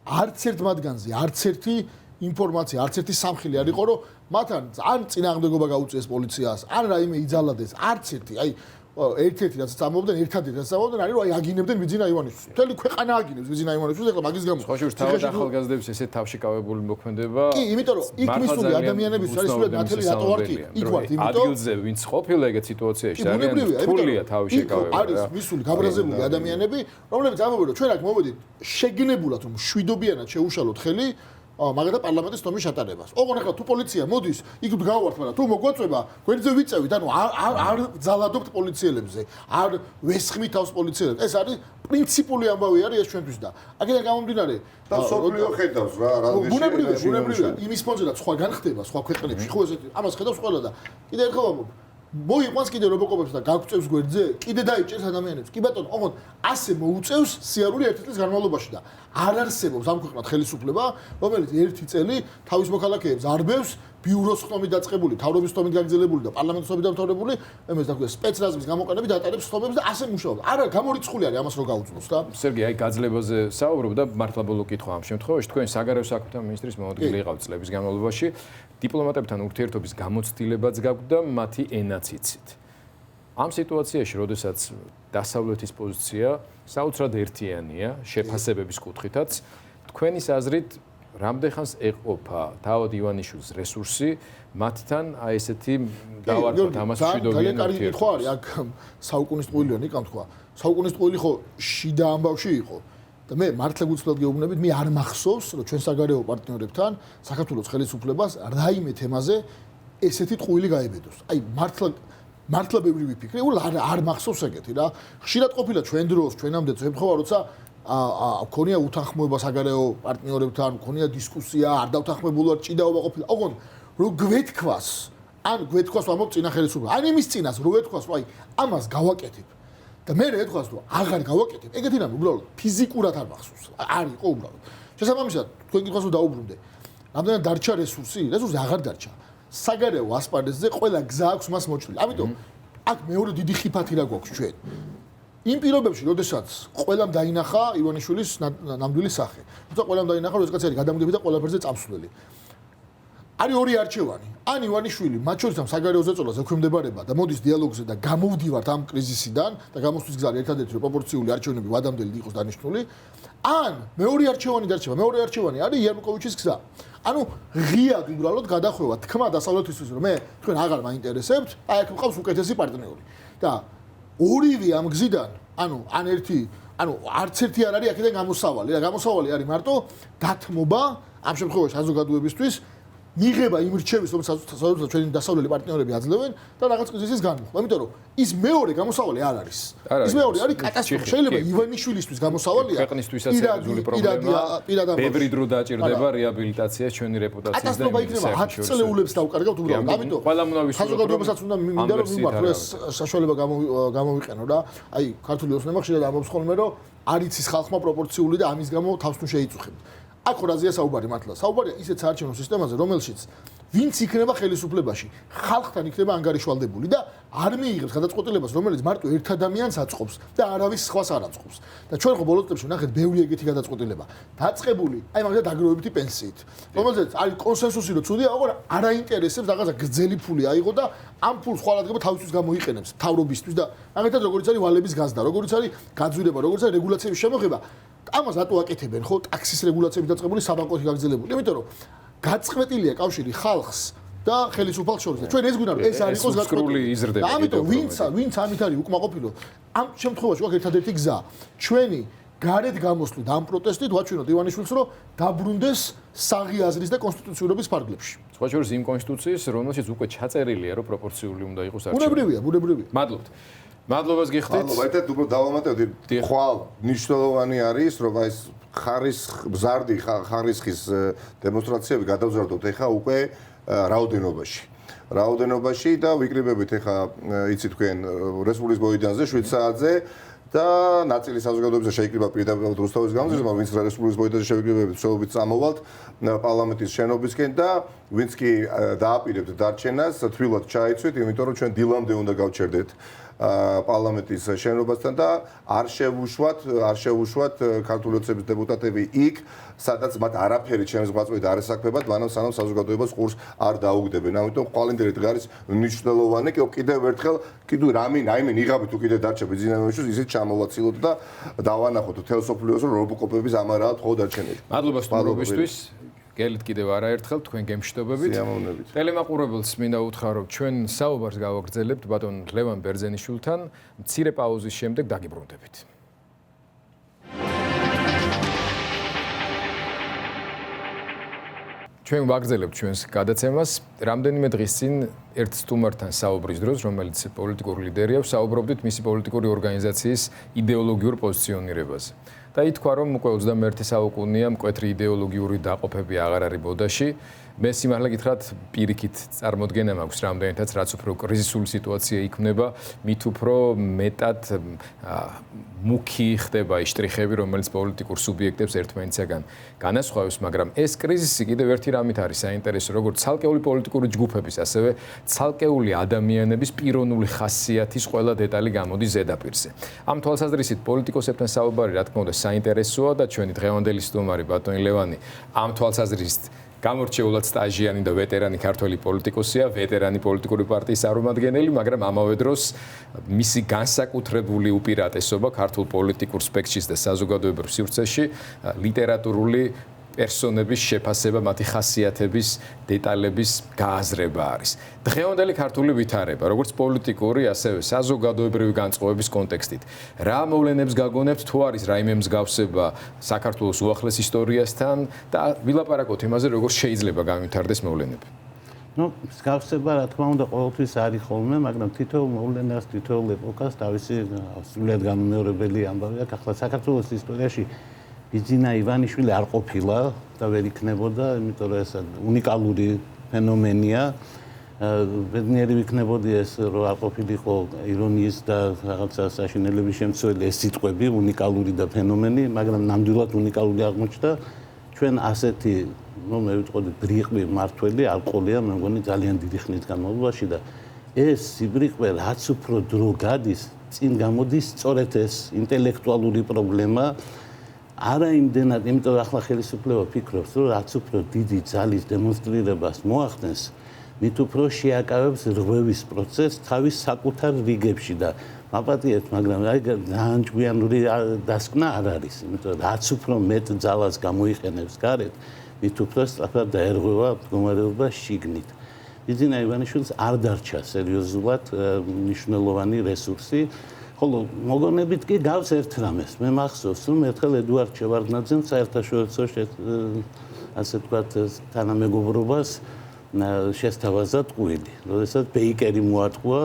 არც ერთ მათგანზე არც ერთი ინფორმაცია, არც ერთი სამხილი არ იყო, რომ მათთან ან წინააღმდეგობა გაუწიეს პოლიციას, ან რაიმე იძალადეს, არც ერთი. აი ერთ-ერთი რაც ამბობდნენ, ერთადერთი რაც ამბობდნენ, არის რომ აი აგინებდნენ ვიძინა ივანიშვილს. მთელი ქვეყანა აგინებს ვიძინა ივანიშვილს, ახლა მაგის გამო. ხო, შეიძლება თავად ახალგაზრდების ესეთ თავშეკავებული მოქმედება. კი, იმიტომ რომ იქ მისული ადამიანებისთვის არის სულ ნათელი რატო ვარ კი? იქ ვარ, იმიტომ ადგილზე ვინც ყოფილა ეგეთ სიტუაციაში ძალიან რთულია თავშეკავება. არის მისული გაბრაზებული ადამიანები, რომლებიც ამბობენ რომ ჩვენ აქ მოვედით შეგნებულად რომ შვიდობიანად შეუშალოთ ხელი მაგათა პარლამენტის თომის ჩატარებას. ოღონდ ახლა თუ პოლიცია მოდის, იქ გავართ, მაგრამ თუ მოგვაწვება, გვერდზე ვიწევით, ანუ არ ძალადობთ პოლიციელებზე, არ ვესხმით თავს პოლიციელებს. ეს არის პრინციპული ამბავი არის ეს ჩვენთვის და აქედან გამომდინარე და სოფლიო ხედავს რა, ბუნებრივია, იმის ფონზე რაც სხვა განხდება, სხვა ქვეყნებში, ხო ესეთი, ამას ხედავს ყველა და კიდე ერთხელ ვამბობ, მოიყვანს კიდე რობოკოპებს და გაგწევს გვერდზე, კიდე დაიჭერს ადამიანებს. კი ბატონო, ოღონდ ასე მოუწევს სიარული ერთი წლის განმავლობაში და არ არსებობს ამ ქვეყნად ხელისუფლება, რომელიც ერთი წელი თავის მოქალაქეებს არბევს, ბიუროს ხტომით დაწყებული, თავრობის ხტომით გაგრძელებული და პარლამენტის ხტომით დამთავრებული, ამას დაგვია სპეცრაზმის გამოყენებით ატარებს ხტომებს და ასე მუშაობს. არა, გამორიცხული არის ამას რო გაუძლოს და სერგი, აი გაძლებაზე საუბრობ და მართლა ბოლო კითხვა ამ შემთხვევაში, თქვენ საგარეო საქმეთა მინისტრის მოადგილე იყავთ წლების განმავლობაში, დიპლომატებთან ურთიერთობის გამოცდილებაც გაქვთ და მათი ენაც იცით. ამ სიტუაციაში, როდესაც დასავლეთის პოზიცია საოცრად ერთიანია, შეფასებების კუთხითაც, თქვენის აზრით რამდენხანს ეყოფა თავად ივანიშვილის რესურსი მათთან აი ესეთი დავარქვათ ამას მშვიდობიანი ურთიერთობა. ძალიან კითხვა არის, აქ საუკუნის ტყუილია ნიკამ თქვა. საუკუნის ტყუილი ხო შიდა ამბავში იყო. და მე მართლა გულწრფელად გეუბნებით, მე არ მახსოვს, რომ ჩვენ საგარეო პარტნიორებთან საქართველოს ხელისუფლებას რაიმე თემაზე ესეთი ტყუილი გაებედოს. აი მართლა ბევრი ვიფიქრე, არ მახსოვს ეგეთი რა. ხშირად ყოფილა ჩვენ დროს, ჩვენამდე შემთხვევა, როცა ქონია უთანხმოება საგარეო პარტნიორებთან, ქონია დისკუსია, არ დავთანხმებული ვარ, ჭიდაობა ყოფილა. ოღონდ რო გვეთქვას, ან გვეთქვას ვამბობ წინა ხელისუფლება, ან იმის წინას რო ვეთქვას, აი ამას გავაკეთებ. და მე ეთქვას რომ აღარ გავაკეთებ. ეგეთი რამე უბრალოდ ფიზიკურად არ მახსოვს. არ იყო უბრალოდ. შესაბამისად, თქვენ გიყვას რომ დაუბრუნდე. რამდენად დარჩა რესურსი? რესურსი აღარ დარჩა. საგარეო ასპარეზზე ყველა გზა აქვს მას მოჭრილი. ამიტომ აქ მეორე დიდი ხიფათი რა გვაქვს ჩვენ. იმ პირობებში, როდესაც ყველამ დაინახა ივანიშვილის ნამდვილი სახე. თუმცა ყველამ დაინახა, რომ ეს კაცი არის გადამგდები და ყველაფერზე წამსვლელი. არის ორი არჩევანი. ან ივანიშვილი მათ შორის ამ საგარეო ზეწოლას ექვემდებარება და მოდის დიალოგზე და გამოვდივართ ამ კრიზისიდან და გამოსვლის გზა ერთადერთი პროპორციული არჩევნები ვადამდელი იყოს დანიშნული. ან მეორე არჩევანი დარჩება. მეორე არჩევანი არის იანუკოვიჩის გზა. ანუ ღიად უბრალოდ გადახვევა თქმა დასავლეთისთვის რომ მე თქვენ აღარ მაინტერესებთ, აი აქ მყავს უკეთესი პარტნიორი. და ორივე ამ გზიდან, ან ერთი, არც ერთი არ არის აქედან გამოსავალი. რა გამოსავალი არის მარტო დათმობა ამ შემთხვევაში საზოგადოებისთვის მიღება იმ რჩევის, რომელსაც ჩვენი დასავლელი პარტნიორები აძლევენ და რაღაც კრიზისის განმხობა. იმიტომ რომ ის მეორე გამოსავალი არ არის. ის მეორე არის კატასტროფა. შეიძლება ივანიშვილისთვის გამოსავალია. ქვეყნისთვისაც სერიოზული პრობლემაა. ბევრი დრო დაჭირდება რეაბილიტაციას ჩვენი რეპუტაციის და კატასტროფა იქნება 10 წლეულებს დავკარგავთ უბრალოდ. ამიტომ საზოგადოებასაც უნდა მინდა რომ ვიმართო ეს საშუალება გამოვიყენო რა. აი ქართული ოცნება ხშირად ამბობს ხოლმე რომ არ იცის ხალხმა პროპორციული და ამის გამო თავს თუ შეიწუხებთ. აქ რაზეა საუბარი მართლა. საუბარია ისეთ საარჩევნო სისტემაზე, რომელშიც ვინც იქნება ხელისუფლებაში, ხალხთან იქნება ანგარიშვალდებული და არ მიიღებს გადაწყვეტილებას, რომელიც მარტო ერთ ადამიანს აწყობს და არავის სხვას არ აწყობს. და ჩვენ ხო ბოლო წლებში ვნახეთ ბევრი ეგეთი გადაწყვეტილება. დაწყებული, აი მაგალითად დაგროვებითი პენსიით, რომელზეც არის კონსენსუსი, რომ ცუდია, აღარ არაინტერესებს რაღაცა გრძელი ფული აიღო და ამ ფულს ხვალადგება თავისთვის გამოიყენებს თავრობისთვის და მაგალითად როგორიც არის ვალების გაზდა, როგორიც არის გაძვირება, როგორიც არის რეგულაციების შემოღება. ამას რატო აკეთებენ ხო ტაქსის რეგულაციებით დაწყებული საბანკოში გაგრძელებული? იმიტომ რომ გაწყვეტილია კავშირი ხალხს და ხელისუფალს შორის და ჩვენ ეს გვინდა რომ ეს არ იყოს გაწყვეტილი. ამიტომ ვინც ამით არის უკმაყოფილო, ამ შემთხვევაში ვაქვს ერთადერთი გზა. ჩვენი გარეთ გამოსვლით ამ პროტესტით ვაჩვენოთ ივანიშვილს რომ დაბრუნდეს საღი აზრის და კონსტიტუციურობის ფარგლებში. სხვა შორის იმ კონსტიტუციის, რომელშიც უკვე ჩაწერილია რომ პროპორციული უნდა იყოს არჩევნები. ბუნებრივია. მადლობთ. მადლობას გიხდით. მადლობა, ერთად უფრო დავამატებდი. ხვალ მნიშვნელოვანი არის, რომ ეს მზარდი ხარისხის დემონსტრაციები გადავზარდოთ ეხა უკვე რაოდენობაში და ვიკრიბებით ეხა იცი თქვენ რესპუბლიკის მოედანზე 7 საათზე და ნაწილი საზოგადოებაზე შეიკრიბა პირდაპირ რუსთავის გამზირება, ვინც რესპუბლიკის მოედანზე შევიკრიბებით, მსვლელობით წამოვალთ პარლამენტის შენობისკენ და ვინც კი დააპირებთ დარჩენას, თბილად ჩაიცვით, იმიტომ რომ ჩვენ დილამდე უნდა გავჩერდეთ პარლამენტის შენობასთან და არ შევუშვათ ქართული ოცნების დეპუტატები იქ, სადაც მათ არაფერი ჩემს გვაწყვეტ არ ესაქმებათ, მანამ სანამ საზოგადოებას ყურს არ დაუგდებენ. ამიტომ ყვალინდელი დღე არის მნიშვნელოვანი, კიდევ ერთხელ კიდევ რაიმე იღავით თუ კიდე დარჩა ბიზნესში, ისიც ჩამოვაცილოთ და დავანახოთ თელ სოფლიოს რომ რობოკოპების ამარაა თხოვ დარჩენილი. მადლობა სტუმრობისთვის. გელით კიდევ არაერთხელ თქვენ გემშვიდობებით. ტელემაყურებელს მინდა უთხრა, ჩვენ საუბარს გავაგრძელებთ ბატონ ლევან ბერძენიშვილთან, მცირე პაუზის შემდეგ დაგიბრუნდებით. ჩვენ ვაგრძელებთ ჩვენს გადაცემას. რამდენიმე დღის წინ ერთ სტუმართან საუბრის დროს, რომელიც პოლიტიკური ლიდერია, საუბრობდით მისი პოლიტიკური ორგანიზაციის იდეოლოგიურ პოზიციონირებაზე. და ითქვა, რომ უკვე 21 საუკუნეა მკვეთრი იდეოლოგიური დაყოფები აღარ არის ბოდაში. მე სიმართლე გითხრათ, პირიქით წარმოდგენა მაქვს რამდენითაც, რაც უფრო კრიზისული სიტუაცია იქმნება, მით უფრო მეტად მუქი ხდება ის შტრიხები, რომელიც პოლიტიკურ სუბიექტებს ერთმანეთისაგან განასხვავებს, მაგრამ ეს კრიზისი კიდევ ერთი რამით არის საინტერესო, როგორც ცალკეული პოლიტიკური ჯგუფების, ასევე ცალკეული ადამიანების პიროვნული ხასიათის ყველა დეტალი გამოდის ზედაპირზე. ამ თვალსაზრისით პოლიტიკოსებთან საუბარი, რა თქმა უნდა, საინტერესოა და ჩვენი დღევანდელი სტუმარი ბატონი ლევანი ამ თვალსაზრისით გამორჩეულად სტაჟიანი და ვეტერანი ქართველი პოლიტიკოსია, ვეტერანი პოლიტიკური პარტიის წარმომადგენელი, მაგრამ ამავე დროს მისი განსაკუთრებული უპირატესობა ქართულ პოლიტიკურ სპექტრში და საზოგადოებრივ სივრცეში ლიტერატურული პერსონების შეფასება, მათი ხასიათების, დეტალების გააზრება არის. დღევანდელი ქართული ვითარება, როგორც პოლიტიკური, ასევე საზოგადოებრივი განწყობების კონტექსტით. რა მოვლენებს გაგონებთ, თუ არის რაიმე მსგავსება საქართველოს უახლეს ისტორიასთან და ვილაპარაკოთ იმაზე, როგორ შეიძლება განვითარდეს მოვლენები. მსგავსება, რა თქმა უნდა, ყოველთვის არის ხოლმე, მაგრამ თითოეულ მოვლენას, თითოეულ ეპოქას თავისი სრულიად განუმეორებელი ამბავი აქვს. ახლა საქართველოს ისტორიაში ბიძინა ივანიშვილი არ ყოფილა და ვერ იქნებოდა, იმიტომ რომ ეს უნიკალური ფენომენია. ბედნიერი ვიქნებოდი ეს, რომ არ ყოფილიყო ირონიის და რაღაცა საშინელების შემცველი ეს სიტყვები, უნიკალური და ფენომენი, მაგრამ ნამდვილად უნიკალური აღმოჩნდა. ჩვენ ასეთი, მე ვიტყოდი, ბრიყვი მართველი არ ყოლია, მე მგონი ძალიან დიდი ხნის განმავლობაში და ეს სიბრიყვე რაც უფრო დრო გადის, წინ გამოდის სწორედ ეს ინტელექტუალური პრობლემა. არა იმდენად, იმიტომ რომ ახლა ხელისუფლება ფიქრობს, რომ რაც უფრო დიდი ძალის დემონსტრირებას მოახდენს, მით უფრო შეაკავებს რღვევის პროცესს თავის საკუთარ რიგებში და მაპატიეთ, მაგრამ აი ძალიან ჭკვიანური დასკვნა არ არის, იმიტომ რომ რაც უფრო მეტ ძალას გამოიყენებს გარეთ, მით უფრო სწრაფად დაერღვევა მდგომარეობა შიგნით. ბიძინა ივანიშვილს არ დარჩა სერიოზულად მნიშვნელოვანი რესურსი. ხოლო მოგონებით კი გავს ერთ რამეს. მე მახსოვს, რომ ერთხელ ედუარდ შევარდნაძემ საერთაშორისო ასე ვთქვათ თანამეგობრობას შესთავაზა ტყუილი. როდესაც ბეიკერი მოატყუა,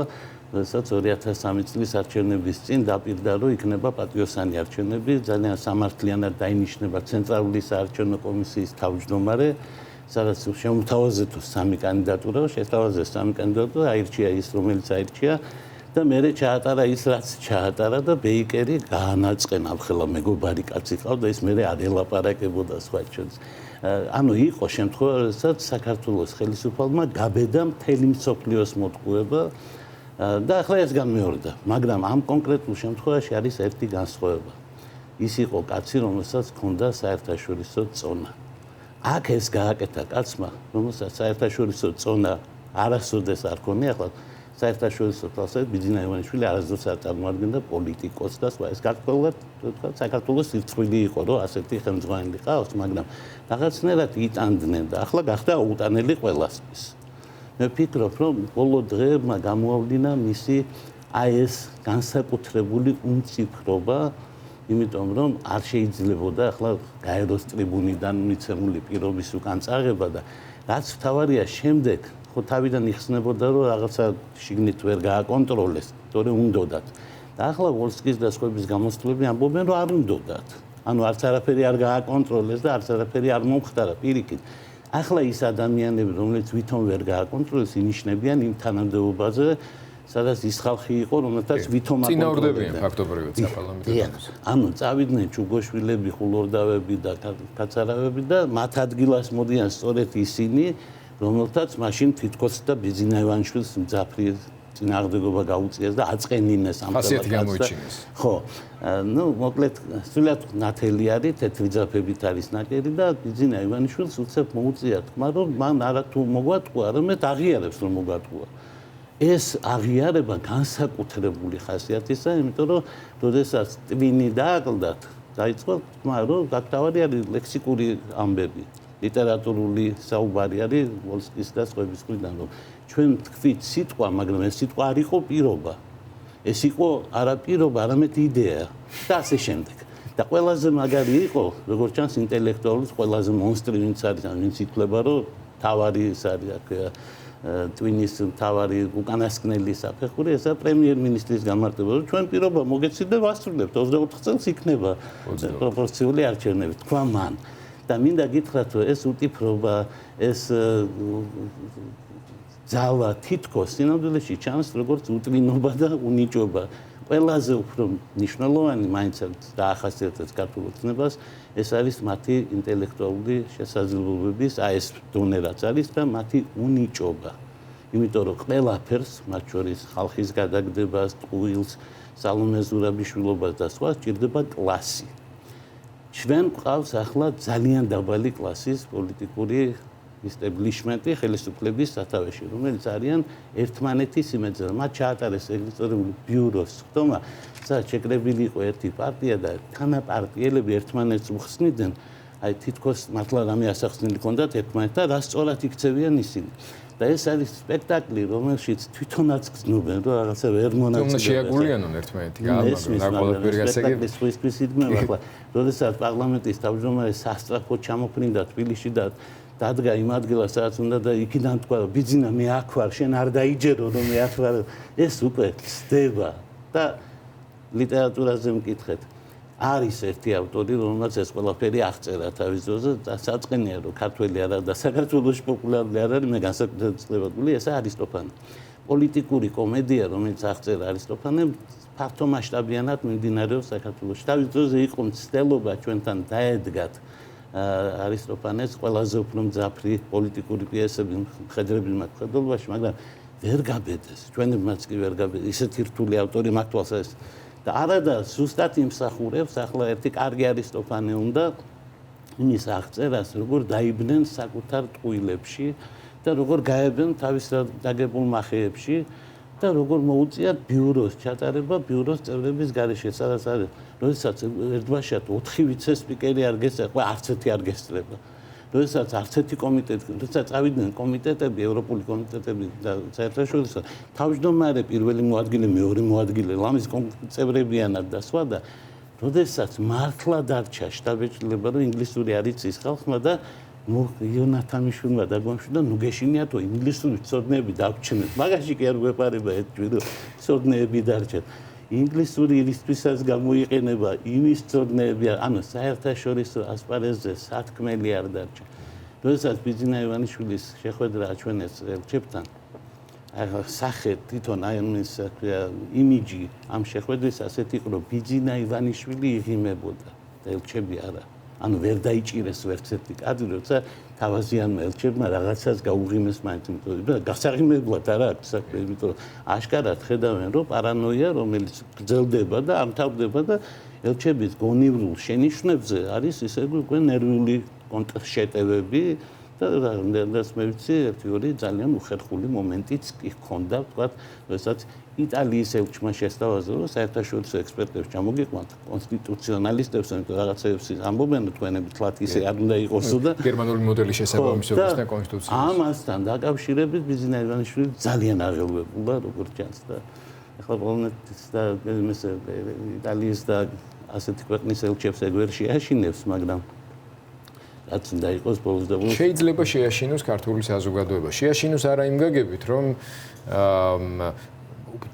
როდესაც 2003 წლის არჩევნების წინ დაპირდა, რომ იქნება პატიოსანი არჩევნები, ძალიან სამართლიანად დაინიშნება ცენტრალური საარჩევნო კომისიის თავმჯდომარე, სადაც შემოთავაზეთო სამი კანდიდატურა, შეთავაზეს სამი კანდიდატურა, აირჩია ის, რომელიც აირჩია. და მერე ჩაატარა ის, რაც ჩაატარა და ბეიკერი გაანაწყენა, ახლა მეგობარი კაცი ყავდა, ის მერე არ ელაპარაკებოდა სხვა ჩვენს. ანუ იყო შემთხვევა, როდესაც საქართველოს ხელისუფალმა გაბედა მთელი მსოფლიოს მოტყუება და ახლა ეს განმეორდა, მაგრამ ამ კონკრეტულ შემთხვევაში არის ერთი განსხვავება. ის იყო კაცი, რომელსაც ჰქონდა საერთაშორისო წონა. აქ ეს გააკეთა კაცმა, რომელსაც საერთაშორისო წონა არასოდეს არ ქონია, ახლა საერთაშორისო თვალსაზრისით ბიძინა ივანიშვილი არასდროს არ წარმოადგენდა პოლიტიკოსს და სხვა. ეს გარკვეულად, თქვა, საქართველოს სირცხვილი იყო, რომ ასეთი ხელმძღვანელი ყავს, მაგრამ რაღაცნაირად იტანდნენ და ახლა გახდა უტანელი ყველასთვის. მე ვფიქრობ, რომ ბოლო დღეებმა გამოავლინა მისი აი ეს განსაკუთრებული უმციფრობა, იმიტომ რომ არ შეიძლებოდა ახლა გაეროს ტრიბუნიდან მიცემული პირობის უკან წაღება და რაც თავარია შემდეგ ხო თავიდან იხსნებოდა, რომ რაღაცა შიგნით ვერ გააკონტროლეს, თორე უნდოდათ. და ახლა ვოლსკის და სხვების გამოსვლები ამბობენ, რომ არ უნდოდათ. ანუ არც არაფერი არ გააკონტროლეს და არც არაფერი არ მომხდარა პირიქით. ახლა ის ადამიანები, რომლებიც ვითომ ვერ გააკონტროლეს, ინიშნებიან იმ თანამდებობაზე, სადაც ის ხალხი იყო, რომელთაც ვითომ წინააღმდეგებიან ფაქტობრივად საპარლამენტო. ანუ წავიდნენ ჩუგოშვილები, ხულორდავები და კაცარავები და მათ ადგილას მოდიან სწორედ ისინი, რომელთაც მაშინ თითქოს და ბიძინაევანიშვილს მძაფრი წინააღმდეგობა გაუწიეს და აწყენინეს ამ ხასიათს. ხო, ну, მოკლედ, სულად ნათელი არის, თეთრი ძაფებით არის ნაკერი და ბიძინაევანიშვილს უცებ მოუწია თქმა, რომ მან არა თუ მოგვატყუა, არამედ აღიარებს რომ მოგვატყუა. ეს აღიარება განსაკუთრებული ხასიათისა, იმიტომ რომ როდესაც ტვინი დააკლდათ, დაიწყო თქმა, რომ გაკთავარი არის ლექსიკური ამბები, ლიტერატურული საუბარი არის ვოლსკის და სხვების მხრიდან, რომ ჩვენ თქვით სიტყვა, მაგრამ ეს სიტყვა არ იყო პირობა. ეს იყო არა პირობა, არამედ იდეა და ასე შემდეგ. და ყველაზე მაგარი იყო, როგორც ჩანს, ინტელექტუალის ყველაზე მონსტრი ვინც არის, ვინც ითვლება, რომ თავარი ის არის, აქ ტვინის თავარი უკანასკნელი საფეხური, ესა პრემიერ-მინისტრის გამარტება, რომ ჩვენ პირობა მოგეცით და ვასრულებთ 24 წელს იქნება პროპორციული არჩევნები. თქვა მან და მინდა გითხრათ, რომ ეს უტიფრობა, ეს ძალა თითქოს სინამდვილეში ჩანს როგორც უტვინობა და უნიჭობა. ყველაზე უფრო მნიშვნელოვანი მაინც დაახასიათებს ქართულ ოცნებას, ეს არის მათი ინტელექტუალური შესაძლებლობების, ეს დონე რაც არის და მათი უნიჭობა. იმიტომ რომ ყველაფერს, მათ შორის ხალხის გადაგდებას, ტყუილს, სალომე ზურაბიშვილობას და სხვა სჭირდება კლასი. ჩვენ გვყავს ახლა ძალიან დაბალი კლასის პოლიტიკური ისტებლიშმენტი ხელისუფლების სათავეში, რომელიც არიან ერთმანეთის იმედზე, მათ ჩაატარეს ეგრეთ წოდებული ბიუროს ხდომა, სადაც შეკრებილი იყო ერთი პარტია და თანაპარტიელები ერთმანეთს უხსნიდნენ, აი თითქოს მართლა რამე ასახსნილი ჰქონდათ ერთმანეთთან, რა სწორად იქცევიან ისინი. და ეს არის სპექტაკლი, რომელშიც თვითონაც გრძნობენ, რომ რაღაცა ვერ მონაწილეობენ. შეაგულიანონ ერთმანეთი, მაგრამ სპექტაკლის სხვისთვის იდგმება ახლა, როდესაც პარლამენტის თავმჯდომარე სასწრაფოდ ჩამოფრინდა თბილისში და დადგა იმ ადგილას, სადაც უნდა და იქიდან თქვა, რომ ბიძინა მე აქ ვარ, შენ არ დაიჯერო, რომ მე აქ ვარ. ეს უკვე ხდება და ლიტერატურაზე მკითხეთ. არის ერთი ავტორი, რომელმაც ეს ყველაფერი აღწერა თავის ძოზე და საწყენია, რომ ქართველი არა და საქართველოში პოპულარული არ არის, მე განსაკუთრებით წლებადული, ესა არისტოფანე. პოლიტიკური კომედია, რომელიც აღწერა არისტოფანემ, ფართო მასშტაბიანად მიმდინარეობს საქართველოში. თავის ძოზე იყო მცდელობა ჩვენთან დაედგათ არისტოფანეს ყველაზე უფრო მძაფრი პოლიტიკური პიესები მხედრები მათ მხედველობაში, მაგრამ ვერ გაბედეს, ჩვენებმაც კი ვერ გაბედეს, ისეთი რთული ავტორი მართლაც და არადა ზუსტად იმსახურებს, ახლა ერთი კარგი არისტოფანე უნდა იმის აღწერას, როგორ დაიბნენ საკუთარ ტყუილებში და როგორ გაებენ თავის დაგებულ მახეებში და როგორ მოუწიათ ბიუროს ჩატარება ბიუროს წევრების გარეშე, სადაც არის, როდესაც ერთბაშად 4 ვიცე-სპიკერი არ გესწრება, არც ერთი არ გესწრება. როდესაც არც ერთი კომიტეტი, როდესაც წავიდნენ კომიტეტები, ევროპული კომიტეტები და საერთაშორისო, თავმჯდომარე პირველი მოადგილე, მეორე მოადგილე, ლამის წევრებიანად და სხვა და როდესაც მართლა დარჩა შტაბ-ეჭვება, რომ ინგლისური არ იცის ხალხმა და იონათამიშვილმა დაგვამშვიდა, ნუ გეშინიათო ინგლისური ცოდნეები დაგვრჩენეთ. მაგაში კი არ გვეპარება ეთქვი, რომ ცოდნეები დარჩათ. ინგლისური ისთვისაც გამოიყენება იმის ცოდნეები, ანუ საერთაშორისო ასპარეზზე სათქმელი არ დარჩა. როდესაც ბიძინაევანიშვილის შეხვედრა აჩვენეს ელჩებთან, სახე თვითონ აი ამის იმიჯი ამ შეხვედრის ასეთი იყო, რომ ბიძინაევანიშვილი იღიმებოდა და ელჩები არა. ანუ ვერ დაიჭირეს ვერც ერთი კადრი, როცა თავაზიანმა ელჩებმა რაღაცას გაუღიმეს მაინც, იმიტომ რომ გასაღიმებლად არა აქვს საქმე, იმიტომ რომ აშკარად ხედავენ, რომ პარანოია, რომელიც გრძელდება და ამთავრდება და ელჩების გონივრულ შენიშვნებზე არის ისე უკვე ნერვიული შეტევები და რამდენადაც მე ვიცი, ერთი-ორი ძალიან უხერხული მომენტიც კი ჰქონდა, ვთქვათ, როდესაც იტალიის ელჩმა შესთავაზა, რომ საერთაშორისო ექსპერტებს ჩამოგიყვანთ, კონსტიტუციონალისტებს, იმიტომ რაღაცებს ამბობენ, თქვენები თლათ ისე არ უნდა იყოსო და გერმანული მოდელის შესაბამისობას და კონსტიტუციას. ამასთან დაკავშირებით ბიძინაევანიშვილი ძალიან აღელვებულა, როგორც ჩანს და ახლა პოლონეთის და იტალიის და ასეთი ქვეყნის ელჩებს ეგ ვერ შეაშინებს, მაგრამ რაც უნდა იყოს ბოლოს და ბოლოს შეიძლება შეაშინოს ქართული საზოგადოება. შეაშინოს არა იმ გაგებით, რომ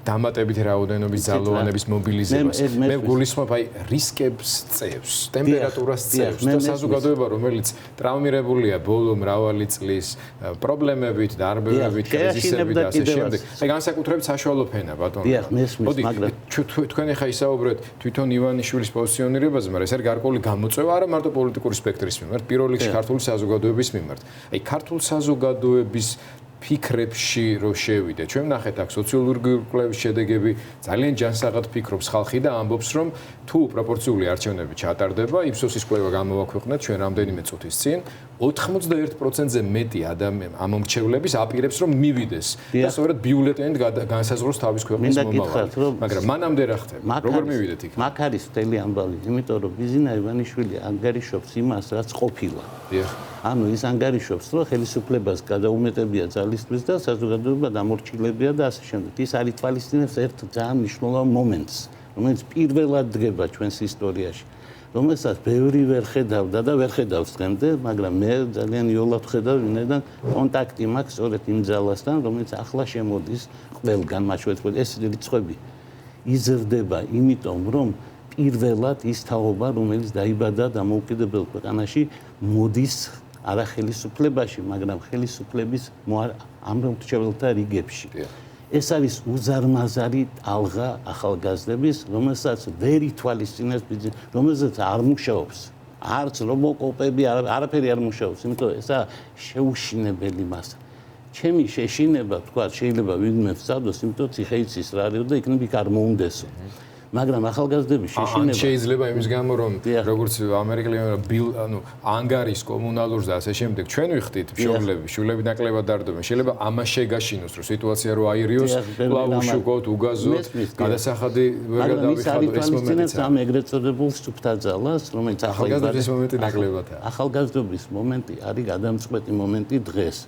დამატებით რაოდენობის ძალოვანების მობილიზებას. მე გულისხმობ აი რისკებს წევს, ტემპერატურას წევს და საზოგადოება, რომელიც ტრავმირებულია ბოლო მრავალი წლის პრობლემებით, დარბევებით, კრიზისებით და ასე შემდეგ. აი განსაკუთრებით საშუალო ფენა ბატონო. მოდი, თქვენ ახლა ისაუბრეთ თვითონ ივანიშვილის პოზიციონირებაზე, მაგრამ ეს არის გარკვეული გამოწვევა არა მარტო პოლიტიკური სპექტრის მიმართ, პირველ რიგში ქართული საზოგადოების მიმართ. აი ქართული საზოგადოების ფიქრებში რო შევიდე. ჩვენ ვნახეთ აქ სოციალური კვლევის შედეგები, ძალიან ჯანსაღად ფიქრობს ხალხი და ამბობს, რომ თუ პროპორციული არჩევნები ჩატარდება, IPSOS-ის კვლევა გამოვაქვეყნეთ ჩვენ რამდენიმე წუთის წინ, 81%-ზე მეტი ამომრჩევლების აპირებს რომ მივიდეს და სწორედ ბიულეტენით განსაზღვროს თავის ქვეყნის მომავალი. მაგრამ მანამდე რა ხდება? როგორ მივიდეთ იქ? მაგ არის მთელი ამბავი, იმიტომ რომ ბიზინა ივანიშვილი ანგარიშობს იმას, რაც ყოფილა. ანუ ის ანგარიშობს, რომ ხელისუფლებას გადაუმეტებია ძალისთვის და საზოგადოება დამორჩილებია და ასე შემდეგ. ის არის თვალისწინებს ერთ ძალიან მნიშვნელოვან მომენტს, რომელიც პირველად დგება ჩვენს ისტორიაში, რომელსაც ბევრი ვერ ხედავდა და ვერ ხედავს დღემდე, მაგრამ მე ძალიან იოლად ვხედავ, ვინაიდან კონტაქტი მაქვს სწორედ იმ ძალასთან, რომელიც ახლა შემოდის ყველგან, მათ შორის ეს რიცხვები იზრდება, იმიტომ რომ პირველად ის თაობა, რომელიც დაიბადა დამოუკიდებელ ქვეყანაში, მოდის არა ხელისუფლებაში, მაგრამ ხელისუფლების ამრჩეველთა რიგებში. ეს არის უზარმაზარი ტალღა ახალგაზრდების, რომელსაც ვერ ითვალისწინებს, რომელსაც არ მუშაობს. არც რობოკოპები, არაფერი არ მუშაობს, იმიტომ ესა შეუშინებელი მასა. ჩემი შეშინება, თქვა, შეიძლება ვინმე ვსწავლოს, იმიტომ ციხეიცის რა არის და იქნებ იქ არ მოუნდესო. მაგრამ ახალგაზრდების შეშინება შეიძლება იმის გამო რომ როგორც ამერიკელი ანგარის კომუნალურს და ასე შემდეგ ჩვენ ვიხდით შულები ნაკლებად დარდობენ შეიძლება ამას შეგაშინოს რომ სიტუაცია რო აირიოს კვლავ უშუქოთ უგაზოთ გადასახადი ვერ გადავიხადოთ ეს მომენტიც ამ ეგრეთ წოდებულ სუფთა ძალას რომელიც ახალგაზრდობის მომენტი ნაკლებადაა ახალგაზრდობის მომენტი არის გადამწყვეტი მომენტი დღეს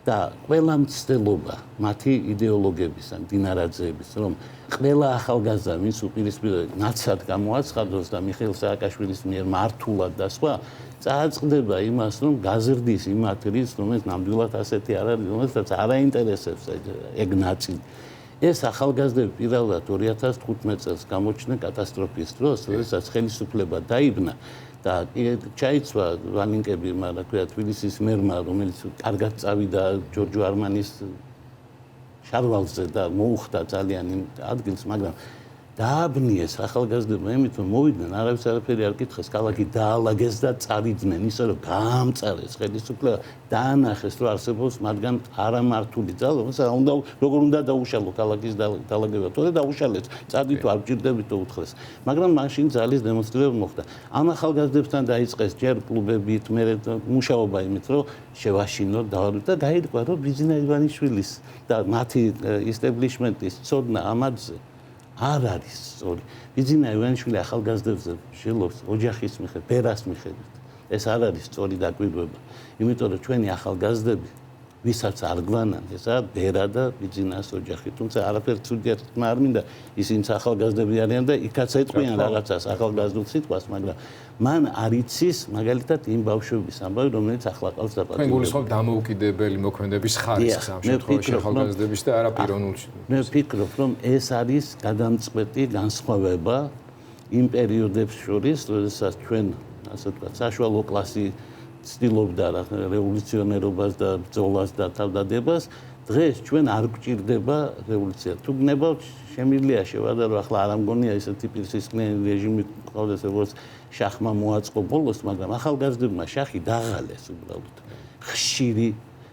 და ყველა მცდელობა მათი იდეოლოგების ან დინარაძეების რომ ყველა ახალგაზრდა ვინც უპირისპირდება ნაცად გამოაცხადოს და მიხეილ სააკაშვილის მიერ მართულად და სხვა წააწყდება იმას რომ გაზრდის იმ ათრის რომელიც ნამდვილად ასეთი არ არის რომელსაც არ აინტერესებს ეგ ნაწილი ეს ახალგაზრდები პირველად 2015 წელს გამოჩნდნენ კატასტროფის დროს როდესაც ხელისუფლება დაიბნა და ჩაიცვა ვალინკები, მაგრამ თქვა თბილისის მერმა, რომელიც კარგად წავიდა ჯორჯო არმანის შარვალზე და მოუხდა ძალიან იმ ადგილს, მაგრამ დააბნიეს ახალგაზრდებმა იმით, რომ მოვიდნენ, არავის არაფერი არ კითხეს, ქალაქი დაალაგეს და წავიდნენ, ისე რომ გაამწარეს ხელისუფლება, დაანახეს, რომ არსებობს მათგან არამართული ძალა, რომელსაც როგორ უნდა დაუშალო ქალაქის დაალაგება, თორე დაუშალეს, წადით არ გჭირდებით და უთხრეს. მაგრამ მაშინ ძალის დემონსტრირება მოხდა. ამ ახალგაზრდებთან დაიწყეს ჯერ კლუბებით, მერე მუშაობა იმით, რომ შევაშინოთ და გაირკვა, რომ ბიზინა ივანიშვილის და მათი ისტებლიშმენტის ცოდნა ამაზე არ არის სწორი. ბიზინა ივანიშვილი ახალგაზრდებზე შელობს ოჯახის მიხედვით, ბერას მიხედვით. ეს არ არის სწორი დაკვირვება. იმიტომ რომ ჩვენი ახალგაზრდები, ვისაც არ გვანან, ესაა ბერა და ბიზინას ოჯახი. თუმცა არაფერი ცუდი თქმა არ მინდა, ისინი ახალგაზრდები არიან და იქაც ეტყვიან რაღაცას ახალგაზრდულ სიტყვას, მაგრამ მან არ იცის მაგალითად იმ ბავშვების ამბავი, რომელიც ახლა ყავს დაპატიმრებული. თქვენ გულისხმობთ დამოუკიდებელი მოქმედების ხარისხს ამ შემთხვევაში ახალგაზრდების და არა პიროვნული. მე ვფიქრობ, რომ ეს არის გადამწყვეტი განსხვავება იმ პერიოდებს შორის, როდესაც ჩვენ ასე ვთქვათ, საშუალო კლასი ცდილობდა რევოლუციონერობას და ბრძოლას და თავდადებას, დღეს ჩვენ არ გვჭირდება რევოლუცია. თუ გნებავთ, შემიძლია შევადარო, ახლა არ ამგონია ესეთი პირსისხლიანი რეჟიმი ყავდეს, როგორც შახმა მოაწყო ბოლოს, მაგრამ ახალგაზრდებმა შახი დაღალეს უბრალოდ. ხშირი,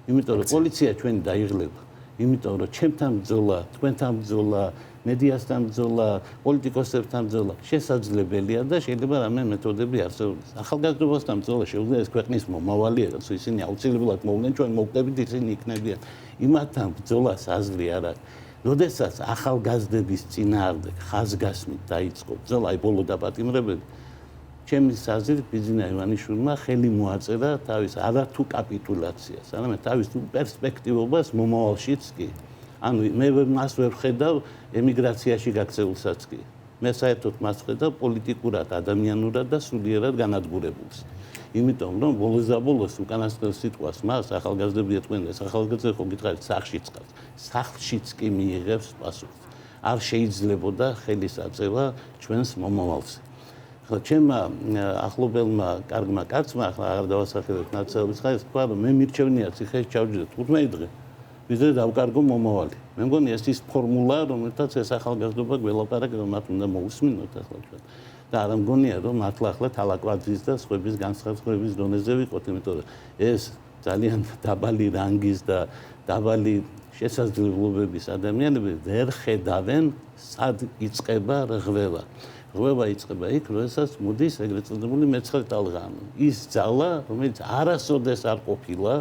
იმიტომ რომ პოლიცია ჩვენი დაიღლება, იმიტომ რომ ჩემთან ბრძოლა, თქვენთან ბრძოლა, მედიასთან ბრძოლა, პოლიტიკოსებთან ბრძოლა შესაძლებელია და შეიძლება რამე მეთოდები არსებობს. ახალგაზრდობასთან ბრძოლა შეუძლია ეს ქვეყნის მომავალია, თუ ისინი აუცილებლად მოვლენ, ჩვენ მოვკვდებით ისინი იქნებიან. იმათთან ბრძოლას აზრი არ აქვს. როდესაც ახალგაზრდების წინააღმდეგ ხაზგასმით დაიწყო ბრძოლა, აი ბოლო დაპატიმრებები, ჩემი აზრით ბიზინა ივანიშვილმა ხელი მოაწერა თავის არათუ კაპიტულაციას, არამედ თავის პერსპექტივობას მომავალშიც კი. ანუ მე მას ვერ ვხედავ ემიგრაციაში გაქცეულსაც კი. მე საერთოდ მას ვხედავ პოლიტიკურად, ადამიანურად და სულიერად განადგურებულს. იმიტომ რომ ბოლოს და ბოლოს უკანასკნელ სიტყვას მას ახალგაზრდები ეტყვიან, ეს ახალგაზრდა ხო გითხარით სახლშიც ყავს. სახლშიც კი მიიღებს პასუხს. არ შეიძლებოდა ხელის აწევა ჩვენს მომავალზე. ახლა ჩემმა ახლობელმა კარგმა კაცმა ახლა აღარ დავასახელებ ნაციონალების ხარისხს თქვა რომ მე მირჩევნია ციხეში ჩავჯდეთ 15 დღე ვიდრე დავკარგო მომავალი. მე მგონი ეს ის ფორმულა რომელთაც ეს ახალგაზრდობა გველაპარაკება მათ უნდა მოусმინოთ ახლა ჩვენ. და არ მგონია რომ მართლა ახლა თალაკვაძის და სხვების განსხვავების დონეზე ვიყოთ, იმიტომ რომ ეს ძალიან დაბალი რანგის და დაბალი შესაძლებლობების ადამიანები ვერ ხედავენ სად იწყება რღვევა. რღვევა იწყება იქ, როდესაც მოდის ეგრეთ წოდებული მეცხრე ტალღა. ის ძალა, რომელიც არასოდეს არ ყოფილა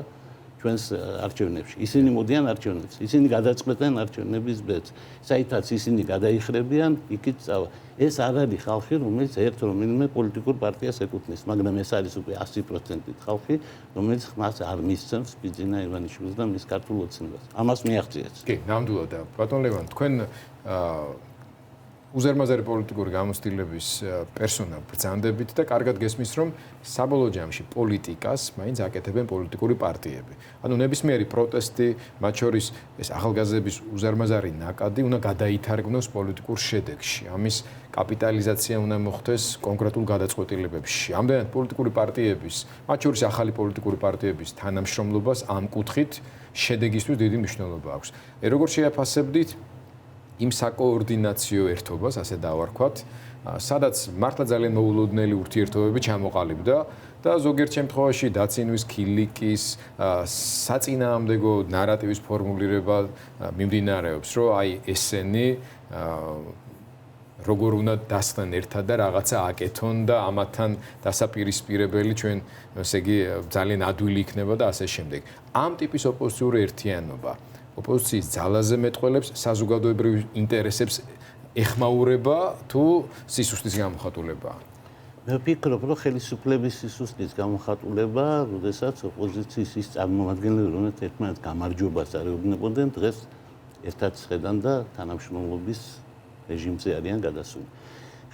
ჩვენს არჩევნებში. ისინი მოდიან არჩევნებში. ისინი გადაწყვეტენ არჩევნების ბედს. საითაც ისინი გადაიხრებიან, იქით წავა. ეს არ არის ხალხი, რომელიც ერთ რომელიმე პოლიტიკურ პარტიას ეკუთვნის, მაგრამ ეს არის უკვე 100%-ით ხალხი, რომელიც ხმას არ მისცემს ბიძინა ივანიშვილს და მის ქართულ ოცნებას. ამას მიაღწიეთ. კი, ნამდვილად. ბატონ ლევან, თქვენ უზარმაზარი პოლიტიკური გამოცდილების პერსონა ბრძანდებით და კარგად გესმის, რომ საბოლოო ჯამში პოლიტიკას მაინც აკეთებენ პოლიტიკური პარტიები. ანუ ნებისმიერი პროტესტი, მათ შორის ეს ახალგაზრდების უზარმაზარი ნაკადი უნდა გადაითარგმნოს პოლიტიკურ შედეგში. ამის კაპიტალიზაცია უნდა მოხდეს კონკრეტულ გადაწყვეტილებებში. ამდენად პოლიტიკური პარტიების, მათ შორის ახალი პოლიტიკური პარტიების თანამშრომლობას ამ კუთხით შედეგისთვის დიდი მნიშვნელობა აქვს. როგორ შეაფასებდით იმ საკოორდინაციო ერთობას, ასე დავარქვათ, სადაც მართლა ძალიან მოულოდნელი ურთიერთობები ჩამოყალიბდა და ზოგიერთ შემთხვევაში დაცინვის ქილიკის საწინააღმდეგო ნარატივის ფორმულირება მიმდინარეობს, რომ აი ესენი როგორ უნდა დასხდნენ ერთად და რაღაცა აკეთონ და ამათთან დასაპირისპირებელი ჩვენ, ესე იგი, ძალიან ადვილი იქნება და ასე შემდეგ. ამ ტიპის ოპოზიციური ერთიანობა ოპოზიციის ძალაზე მეტყველებს საზოგადოებრივ ინტერესებს ეხმაურება თუ სისუსტის გამოხატულებაა? მე ვფიქრობ, რომ ხელისუფლების სისუსტის გამოხატულება, როდესაც ოპოზიციის ის წარმომადგენლები, რომელთაც ერთმანეთს გამარჯვებას არეუბნებოდნენ, დღეს ერთად შედან და თანამშრომლობის რეჟიმზე არიან გადასული.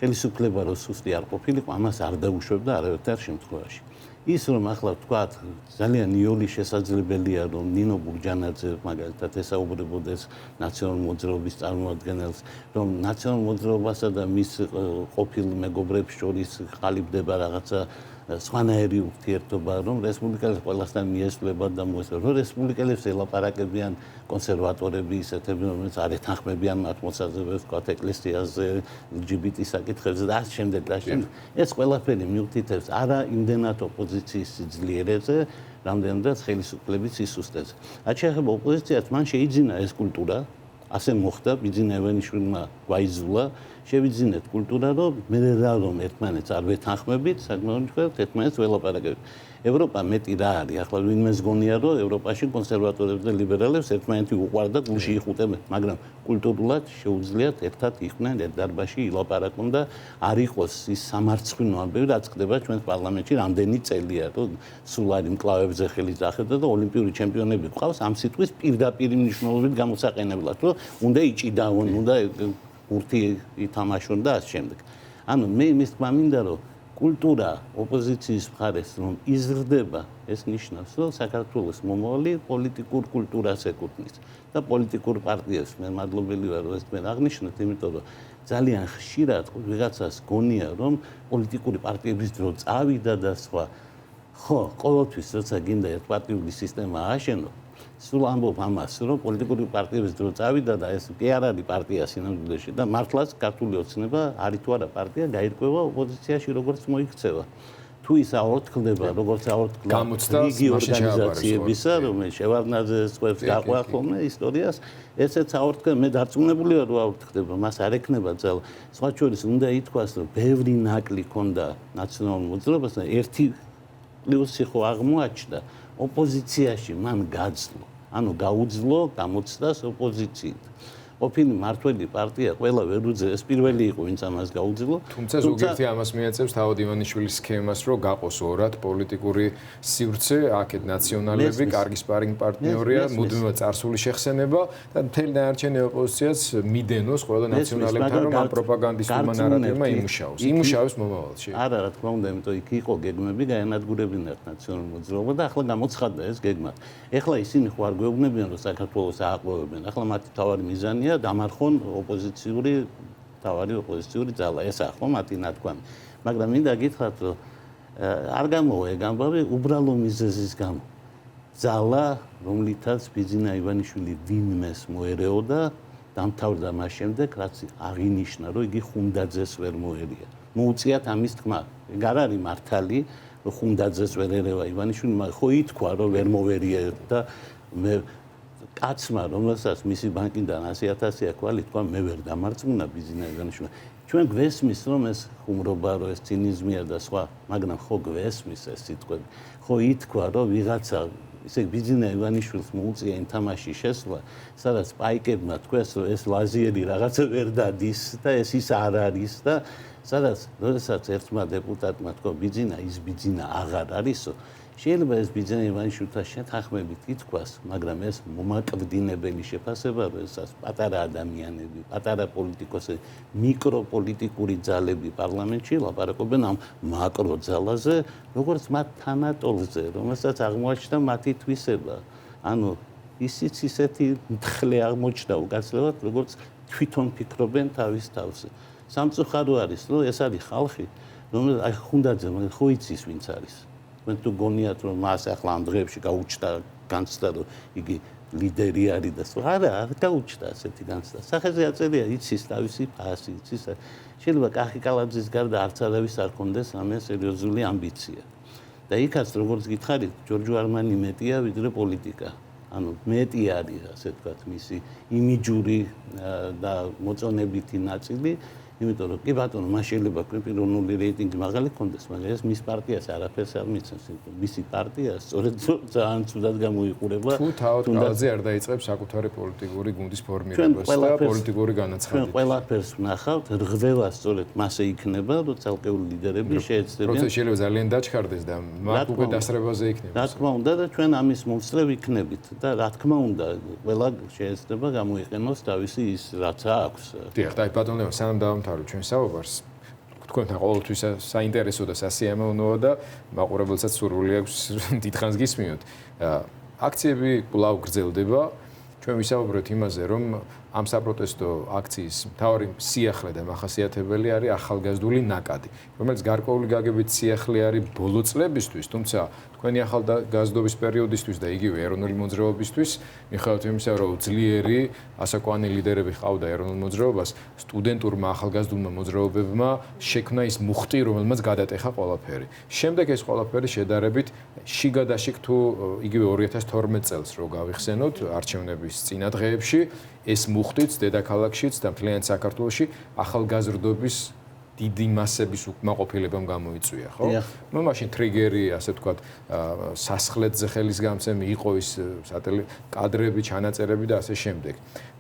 ხელისუფლება რო სუსტი არ ყოფილიყო, ამას არ დაუშვებდა არავითარ შემთხვევაში. ის რომ ახლა ვთქვათ, ძალიან იოლი შესაძლებელია რომ ნინო ბურჯანაძე მაგალითად ესაუბრებოდეს ნაციონალურ მოძრაობის წარმომადგენელს, რომ ნაციონალურ მოძრაობასა და მის ყოფილ მეგობრებს შორის ყალიბდება რაღაცა სხვანაირი ურთიერთობა, რომ რესპუბლიკელებს ყველასთან მიესწრება და მოესწრება, რომ რესპუბლიკელებს ელაპარაკებიან კონსერვატორები ისეთები, რომელიც არ ეთანხმებიან მათ მოსაზრებებს, ვთქვათ, ეკლესიაზე, LGBT საკითხებზე და ასე შემდეგ და შემდეგ. ეს ყველაფერი მიუთითებს არა იმდენად ოპოზიციის სიძლიერეზე, რამდენადაც ხელისუფლების სისუსტეზე. რაც შეეხება ოპოზიციას, მან შეიძინა ეს კულტურა, ასე მოხდა, ბიძინა ივანიშვილმა გვაიძულა, შევიძინეთ კულტურა, რომ მე რომ ერთმანეთს არ ვეთანხმებით, საკმაოდ ერთმანეთს ველაპარაკებით. ევროპა მეტი რა არის? ახლა ვინმეს გონია, რომ ევროპაში კონსერვატორებს და ლიბერალებს ერთმანეთი უყვარდა, გულში იხუტებენ, მაგრამ კულტურულად შეუძლიათ ერთად იყვნენ ერთ დარბაზში, ილაპარაკონ და არ იყოს ის სამარცხვინო ამბები, რაც ხდება ჩვენს პარლამენტში რამდენი წელია, რომ სულ არის მკლავებზე ხელის დახედა და ოლიმპიური ჩემპიონები გვყავს ამ სიტყვის პირდაპირ მნიშვნელობით გამოსაყენებლად, რომ უნდა იჭიდაონ, უნდა ურთი ითამაშონ და ასე შემდეგ. ანუ მე იმის თქმა მინდა, რომ კულტურა ოპოზიციის მხარეს რომ იზრდება, ეს ნიშნავს, რომ საქართველოს მომავალი პოლიტიკურ კულტურას ეკუთვნის და პოლიტიკურ პარტიებს. მე მადლობელი ვარ, რომ ეს თქვენ აღნიშნეთ, იმიტომ რომ ძალიან ხშირად ვიღაცას გონია, რომ პოლიტიკური პარტიების დრო წავიდა და სხვა. ხო, ყოველთვის როცა გინდა ერთპარტიული სისტემა ააშენო, სულ ამბობ ამას, რომ პოლიტიკური პარტიების დრო წავიდა და ეს კი არ არის პარტია სინამდვილეში და მართლაც ქართული ოცნება არის თუ არა პარტია, გაირკვევა ოპოზიციაში როგორც მოიქცევა. თუ ის აორთქლდება, როგორც აორთქლა რიგი ორგანიზაციებისა, რომელიც შევარდნაძეს ყვებს გაყვა ხოლმე ისტორიას, ესეც აორთქლება, მე დარწმუნებული ვარ, რომ აორთქლდება, მას არ ექნება ძალა. სხვა შორის უნდა ითქვას, რომ ბევრი ნაკლი ქონდა ნაციონალურ მოძრაობას და ერთი პლუსი ხო აღმოაჩნდა ოპოზიციაში მან გაძლო. ანუ გაუძლო გამოცდას ოპოზიციით. ყოფილი მართველი პარტია ყველა ვერ უძებს, ეს პირველი იყო, ვინც ამას გაუძლო. თუმცა ზოგიერთი ამას მიაწევს თავად ივანიშვილის სქემას, რომ გაყოს ორად პოლიტიკური სივრცე, აქეთ ნაციონალები, კარგი სპარინგ პარტნიორია, მუდმივად წარსული შეხსენება და მთელი დანარჩენი ოპოზიციაც მიდენოს ყველა ნაციონალებთან, რომ ამ პროპაგანდისტულმა ნარატივმა იმუშაოს. იმუშაოს მომავალში. არა, რა თქმა უნდა, იმიტომ იქ იყო გეგმები, გაენადგურებინათ ნაციონალურ მოძრაობა და ახლა გამოცხადდა ეს გეგმა. ეხლა ისინი ხო არ გვეუბნებიან, რომ საქართველოს ააყვევებენ. ახლა მათი თავარი მიზანია შეუძლია დამარხონ ოპოზიციური თავარი ოპოზიციური ძალა, ეს ახლა მათი ნათქვამი. მაგრამ მინდა გითხრათ, რომ არ გამოვა ეგ ამბავი უბრალო მიზეზის გამო. ძალა, რომლითაც ბიძინა ივანიშვილი ვინმეს მოერეოდა, დამთავრდა მას შემდეგ, რაც აღინიშნა, რომ იგი ხუნდაძეს ვერ მოერია. მოუწიათ ამის თქმა. ეგ არ არის მართალი, რომ ხუნდაძეს ვერ ერევა ივანიშვილი, მაგრამ ხო ითქვა, რომ ვერ მოვერია და მე კაცმა, რომელსაც მისი ბანკიდან 100,000 კვალი თქვა, მე ვერ დამარწმუნა ბიძინა ივანიშვილი. ჩვენ გვესმის, რომ ეს ხუმრობა, რომ ეს ცინიზმია და სხვა, მაგრამ ხო გვესმის ეს სიტყვები. ხო ითქვა, რომ ვიღაცა ისე ბიძინა ივანიშვილს მოუწია იმ თამაშში შესვლა, სადაც პაიკებმა თქვეს, რომ ეს ლაზიერი რაღაცა ვერ დადის და ეს ის არ არის და სადაც როდესაც ერთმა დეპუტატმა თქვა ბიძინა, ის ბიძინა აღარ არისო, შეიძლება ეს ბიძინა ივანიშვილთან შეთანხმებით ითქვას, მაგრამ ეს მომაკვდინებელი შეფასება, როდესაც პატარა ადამიანები, პატარა პოლიტიკოსები, მიკროპოლიტიკური ძალები პარლამენტში ლაპარაკობენ ამ მაკრო ძალაზე, როგორც მათ თანატოლზე, რომელსაც აღმოაჩნდა მათი თვისება. ანუ ისიც ისეთი მთხრე აღმოჩნდა უკაცრავად, როგორც თვითონ ფიქრობენ თავის თავზე. სამწუხარო არის, რომ ეს არის ხალხი, რომელიც აი ხუნდაძე, მაგრამ ხო იცის ვინც არის. თქვენ თუ გონიათ, რომ მას ახლა ამ დღეებში გაუჩნდა განცდა, რომ იგი ლიდერი არის და სხვა, არ გაუჩნდა ასეთი განცდა. სახეზე აწერია, იცის თავისი ფასი, იცის. შეიძლება კახიკალაძის გარდა არც არავის არ ქონდეს ამე სერიოზული ამბიცია. და იქაც როგორც გითხარით, ჯორჯო არმანი მეტია ვიდრე პოლიტიკა. ანუ მეტი არის, ასე ვთქვათ, მისი იმიჯური და მოწონებითი ნაწილი. იმიტომ რომ კი ბატონო, მას შეიძლება პიროვნული რეიტინგი მაღალი ქონდეს, მაგრამ ეს მის პარტიას არაფერს არ მიცემს. მისი პარტია სწორედ ძალიან ცუდად გამოიყურება. თუ თავად არ დაიწყებს საკუთარი პოლიტიკური გუნდის ფორმირებას და პოლიტიკური განაცხადებას. ჩვენ ყველაფერს ვნახავთ, რღვევა სწორედ მასე იქნება, რომ ცალკეული ლიდერები შეეცდებიან. პროცესი შეიძლება ძალიან დაჩქარდეს და მათ უკვე დასწრებაზე იქნება. რა თქმა უნდა და ჩვენ ამის მომსწრე ვიქნებით და რა თქმა უნდა, ყველა შეეცდება გამოიყენოს თავისი ის რაც აქვს. დიახ, და ბატონო ლევან, სანამ დავამთავრებ ჩვენ საუბარს, თქვენთან ყოველთვის საინტერესო და სასიამოვნოა და მაყურებელსაც სურვილი აქვს დიდხანს გისმინოთ. აქციები კვლავ გრძელდება. ჩვენ ვისაუბრეთ იმაზე, რომ ამ საპროტესტო აქციის მთავარი სიახლე და მახასიათებელი არის ახალგაზრდული ნაკადი, რომელიც გარკვეული გაგებით სიახლე არის ბოლო წლებისთვის, თუმცა თქვენი ახალგაზრდობის პერიოდისთვის და იგივე ეროვნული მოძრაობისთვის, მიუხედავად იმისა, რომ ძლიერი ასაკოვანი ლიდერები ჰყავდა ეროვნულ მოძრაობას, სტუდენტურმა ახალგაზრდულმა მოძრაობებმა შექმნა ის მუხტი, რომელმაც გადატეხა ყველაფერი. შემდეგ ეს ყველაფერი შედარებით შიგადაშიგ თუ იგივე 2012 წელს რო გავიხსენოთ არჩევნების წინა დღეებში, ეს მუხტიც დედაქალაქშიც და მთლიან საქართველოში ახალგაზრდობის დიდი მასების უკმაყოფილებამ გამოიწვია, ხო? ნუ მაშინ ტრიგერი, ასე ვთქვათ, სასხლეთზე ხელისგამცემი იყო ის კადრები, ჩანაწერები და ასე შემდეგ.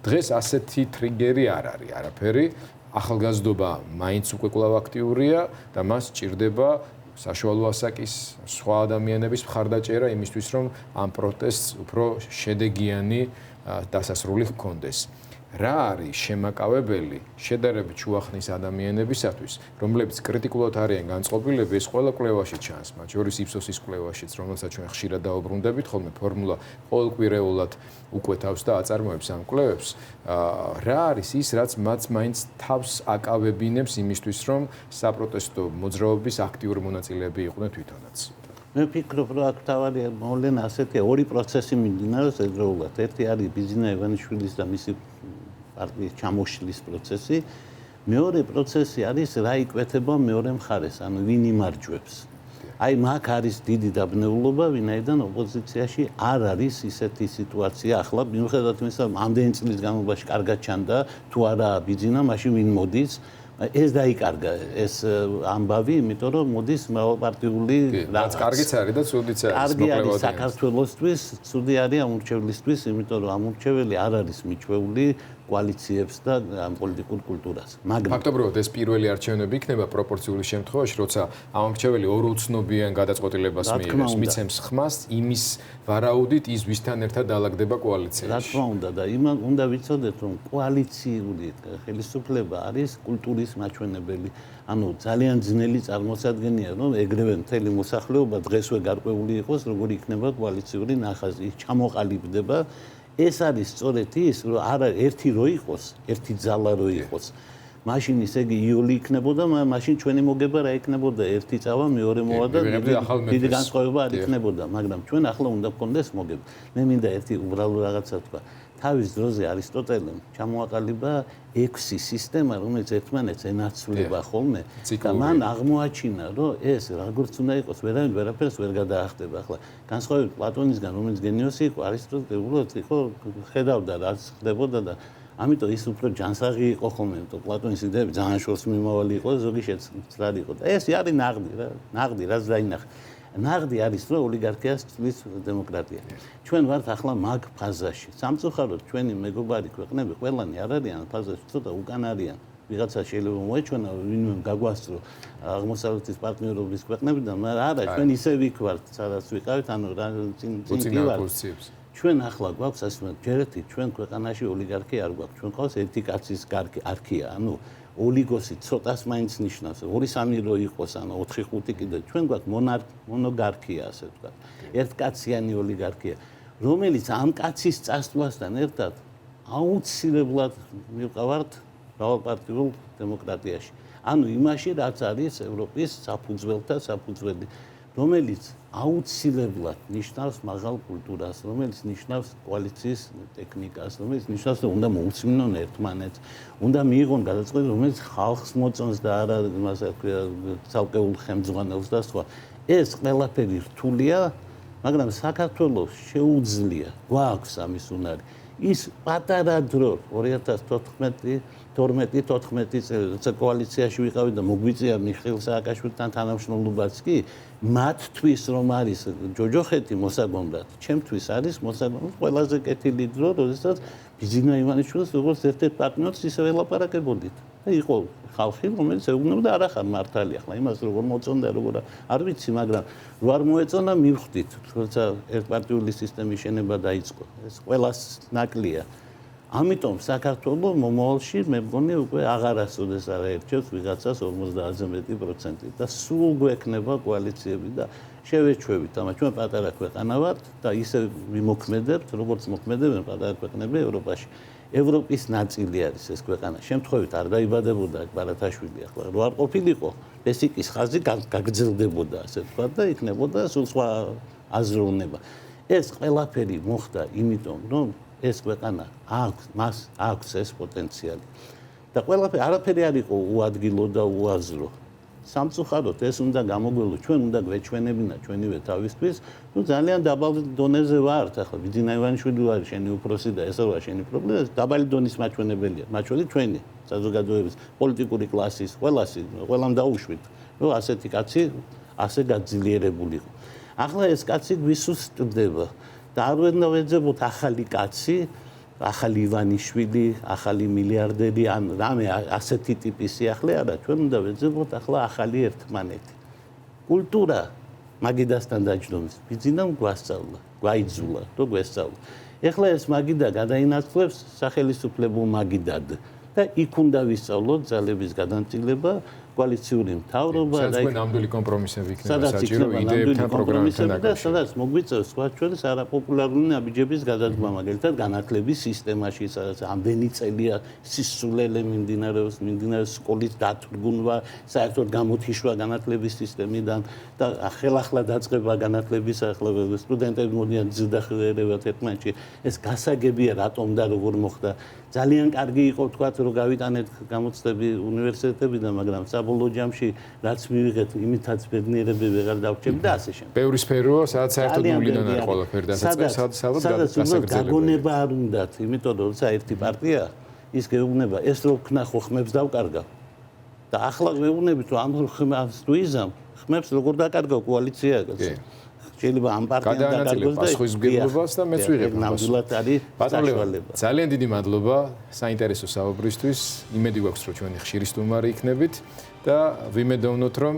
დღეს ასეთი ტრიგერი არ არის, არაფერი. ახალგაზრდობა მაინც უკვე კვლავ აქტიურია და მას სჭირდება საშუალო ასაკის სხვა ადამიანების მხარდაჭერა იმისთვის, რომ ამ პროტესტს უფრო შედეგიანი დასასრული ჰქონდეს. რა არის შემაკავებელი შედარებით ჩუახნის ადამიანებისათვის, რომლებიც კრიტიკულად არიან განწყობილები, ეს ყველა კვლევაში ჩანს, მათ შორის IPSOS-ის კვლევაშიც, რომელსაც ჩვენ ხშირად დაუბრუნდებით, ხოლმე ფორმულა ყოველკვირეულად უკვეთავს და აწარმოებს ამ კვლევებს. რა არის ის, რაც მათ მაინც თავს აკავებინებს იმისთვის, რომ საპროტესტო მოძრაობის აქტიური მონაწილეები იყვნენ თვითონაც. მე ვფიქრობ, რომ აქ თავარი მოვლენა ასეთია, ორი პროცესი მიმდინარეობს ერთდროულად. ერთი არის ბიძინა ივანიშვილის და მისი პარტიის ჩამოშლის პროცესი. მეორე პროცესი არის რა იკვეთება მეორე მხარეს, ანუ ვინ იმარჯვებს. აი მაგ არის დიდი დაბნეულობა, ვინაიდან ოპოზიციაში არ არის ისეთი სიტუაცია ახლა, მიუხედავად იმისა, რომ ამდენი წლის განმავლობაში კარგად ჩანდა, თუ არა ბიძინა, მაშინ ვინ მოდის? ეს დაიკარგა ეს ამბავი, იმიტომ რომ მოდის მრავალპარტიული რაც კარგიც არის და ცუდიც არის. კარგი არის საქართველოსთვის, ცუდი არის ამორჩევლისთვის, იმიტომ რომ ამორჩეველი არ არის მიჩვეული კოალიციებს და პოლიტიკურ კულტურას. მაგრამ ფაქტობრივად ეს პირველი არჩევნები იქნება პროპორციული შემთხვევაში, როცა ამორჩეველი ორ უცნობიან გადაწყვეტილებას მიიღებს, მიცემს ხმას იმის ვარაუდით ის ვისთან ერთად დაალაგდება კოალიციაში. რა თქმა უნდა და იმან უნდა ვიცოდეთ, რომ კოალიციური ხელისუფლება არის კულტურის მაჩვენებელი. ანუ ძალიან ძნელი წარმოსადგენია, რომ ეგრევე მთელი მოსახლეობა დღესვე გარკვეული იყოს, როგორი იქნება კოალიციური ნახაზი, ჩამოყალიბდება. ეს არის სწორედ ის, რომ არა ერთი რო იყოს, ერთი ძალა რო იყოს. მაშინ ისე იგი იოლი იქნებოდა, მაშინ ჩვენი მოგება რა იქნებოდა, ერთი წავა, მეორე მოვა და დიდი განსხვავება არ იქნებოდა, მაგრამ ჩვენ ახლა უნდა გქონდეს მოგება. მე მინდა ერთი უბრალო რაღაცა თქვა. თავის დროზე არისტოტელემ ჩამოაყალიბა 6 სისტემა, რომელიც ერთმანეთს ენაცვლება ხოლმე და მან აღმოაჩინა, რომ ეს როგორც უნდა იყოს, ვერაფერს ვერ გადაახტება. ახლა განსხვავებით პლატონისგან, რომელიც გენიოსი იყო, არისტოტელე უბრალოდ იყო ხედავდა რაც ხდებოდა და ამიტომ ის უფრო ჯანსაღი იყო ხოლმე, იმიტომ პლატონის იდეები ძალიან შორს მიმავალი იყო, ზოგი შეცვლად იყო და ეს არის ნაღდი, რაც დაინახა. ნაღდი არის, რომ ოლიგარქიას ცვლის დემოკრატია. ჩვენ ვართ ახლა მაგ ფაზაში. სამწუხაროდ ჩვენი მეგობარი ქვეყნები ყველანი არ არიან ფაზაში, ცოტა უკან არიან. ვიღაცა შეიძლება მოეჩვენა, ვინმე გაგვასწრო აღმოსავლეთის პარტნიორობის ქვეყნებიდან, მაგრამ არა, ჩვენ ისე ვიქვართ, სადაც ვიყავით, ანუ რა წინ ვიყავით. ჩვენ ახლა გვაქვს ასე ვთქვათ, ჯერეთი ჩვენ ქვეყანაში ოლიგარქია არ გვაქვს. ჩვენ ყავს ერთი კაცის არქია, ანუ ოლიგოსი ცოტას მაინც ნიშნავს. 2-3 რო იყოს, ანუ 4-5 კიდე. ჩვენ გვაქვს მონოგარქია, ასე ვთქვათ. ერთკაციანი ოლიგარქია, რომელიც ამ კაცის წასვლასთან ერთად აუცილებლად მივყავართ მრავალპარტიულ დემოკრატიაში. ანუ იმაში, რაც არის ევროპის საფუძველთა საფუძველი, რომელიც აუცილებლად ნიშნავს მაღალ კულტურას, რომელიც ნიშნავს კოალიციის ტექნიკას, რომელიც ნიშნავს, რომ უნდა მოუწმინონ ერთმანეთს, უნდა მიიღონ გადაწყვეტილება, რომელიც ხალხს მოწონს და არა იმას აქვია ცალკეულ ხელმძღვანელს და სხვა. ეს ყველაფერი რთულია, მაგრამ საქართველოს შეუძლია, გვაქვს ამის უნარი. ის პატარა დრო 2014 წელი, როცა კოალიციაში ვიყავით და მოგვიწია მიხეილ სააკაშვილთან თანამშრომლობაც კი, მათთვის რომ არის ჯოჯოხეთი მოსაგონდათ, ჩემთვის არის მოსაგონდათ ყველაზე კეთილი დრო, როდესაც ბიძინა ივანიშვილს როგორც ერთ-ერთ პარტნიორს ისე ველაპარაკებოდით. და იყო ხალხი, რომელიც ეუბნებოდა არა ხარ მართალი, ახლა იმას როგორ მოწონდა, როგორ არ ვიცი, მაგრამ ვარ მოეწონა მივხვდით, როცა ერთპარტიული სისტემის შენება დაიწყო. ეს ყველას ნაკლია. ამიტომ საქართველოს მომავალში მე მგონი უკვე აღარასოდეს არ ერჩევს ვიღაცას 50-ზე მეტი პროცენტი და სულ გვექნება კოალიციები და შევეჩვევით, ამა ჩვენ პატარა ქვეყანა ვართ და ისე ვიმოქმედებთ, როგორც მოქმედებენ პატარა ქვეყნები ევროპაში. ევროპის ნაწილი არის ეს ქვეყანა. შემთხვევით არ დაიბადებოდა ბარათაშვილი ახლა რო არ ყოფილიყო, ბესიკის ხაზი გაგრძელდებოდა, ასე ვთქვათ და იქნებოდა სულ სხვა აზროვნება. ეს ყველაფერი მოხდა იმიტომ, რომ ეს ქვეყანა მას აქვს ეს პოტენციალი. და ყველაფერი არაფერი არ იყო უადგილო და უაზრო. სამწუხაროდ ეს უნდა გამოგველო, ჩვენ უნდა გვეჩვენებინა ჩვენივე თავისთვის, რომ ძალიან დაბალ დონეზე ვართ. ახლა ბიძინა ივანიშვილი არის შენი უფროსი და ესა რა შენი პრობლემა, დაბალი დონის მაჩვენებელია. მაჩვენე ჩვენი საზოგადოების პოლიტიკური კლასის ყველამ დაუშვით, რომ ასეთი კაცი ასე გაძლიერებულიყო. ახლა ეს კაცი გვისუსტდება და არ უნდა ვეძებოთ ახალი კაცი, ახალი ივანიშვილი, ახალი მილიარდერი, ან რამე ასეთი ტიპის სიახლე არა, ჩვენ უნდა ვეძებოთ ახლა ახალი ერთმანეთი. კულტურა მაგიდასთან დაჯდომის, ბიძინამ გვასწავლა, გვაიძულა, რომ გვესწავლა. ეხლა ეს მაგიდა გადაინაცვლებს სახელისუფლებულ მაგიდად და იქ უნდა ვისწავლოთ ძალების გადანაწილება, კოალიციური მთავრობა და იქ ნამდვილი კომპრომისები იქნება საჭირო იდეებთან, პროგრამებთან და სადაც მოგვიწევს სხვა ჩვენს არაპოპულარული ნაბიჯების გადადგმა, მაგალითად განათლების სისტემაში, სადაც ამდენი წელია სისულელე მიმდინარეობს სკოლის დათრგუნვა, საერთოდ გამოთიშვა განათლების სისტემიდან და ხელახლა დაწყება განათლების ახლა სტუდენტები მოდიან ძილდახვერებად ერთმანეთში. ეს გასაგებია რატომ და როგორ მოხდა. ძალიან კარგი იყო თქვათ, რომ გავიტანეთ გამოცდები უნივერსიტეტებიდან, მაგრამ საბოლოო ჯამში რაც მივიღეთ, იმითაც ბედნიერები ვეღარ დავჭები და ასე შემდეგ. ბევრი სფეროა, სადაც საერთოდ ნულიდან არის ყველაფერი დასაწყისი, სადაც გასაგრძელებელი. გაგონება არ უნდათ, იმიტომ რომ როცა ერთი პარტია ის გეუბნება, ეს რო ვქნა ხო ხმებს დავკარგავ. და ახლა გეუბნებით, რომ ამ ხმებს თუ იზამ, ხმებს როგორ დაკარგავ კოალიცია გასა. შეიძლება ამ პარტიამ დაკარგოს და სხვისმგებლობას და მეც ვიღებ. ნამდვილად არის საშუალება. ძალიან დიდი მადლობა საინტერესო საუბრისთვის. იმედი გვაქვს, რომ ჩვენი ხშირი სტუმარი იქნებით. და ვიმედოვნოთ, რომ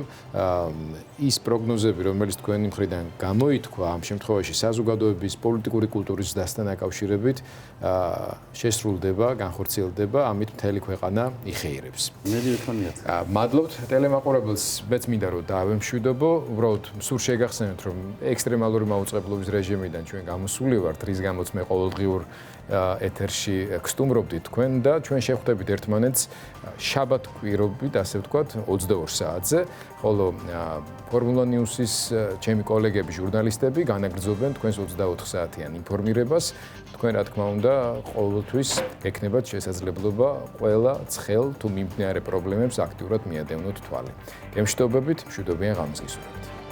ის პროგნოზები, რომელიც თქვენი მხრიდან გამოითქვა ამ შემთხვევაში საზოგადოების პოლიტიკური კულტურის დასთან დაკავშირებით, შესრულდება, განხორციელდება, ამით მთელი ქვეყანა იხეირებს. მე ვიქონიათ. მადლობთ ტელემაყურებელს, მეც მინდა რომ დავემშვიდობო, უბრალოდ სულ შეგახსენოთ, რომ ექსტრემალური მაუწყებლობის რეჟიმიდან ჩვენ გამოსული ვართ, რის გამოც მე ყოველდღიურ ეთერში გსტუმრობდი თქვენ და ჩვენ შევხვდებით ერთმანეთს შაბათ-კვირობით, ასე ვთქვათ, 22 საათზე, ხოლო ფორმულა ნიუსის ჩემი კოლეგები, ჟურნალისტები განაგრძობენ თქვენს 24 საათიან ინფორმირებას. თქვენ რა თქმა უნდა, ყოველთვის გექნებათ შესაძლებლობა ყველა ცხელ თუ მიმდინარე პრობლემებს აქტიურად მიადევნოთ თვალი. გემშვიდობებით, მშვიდობიან ღამის გისურვებთ.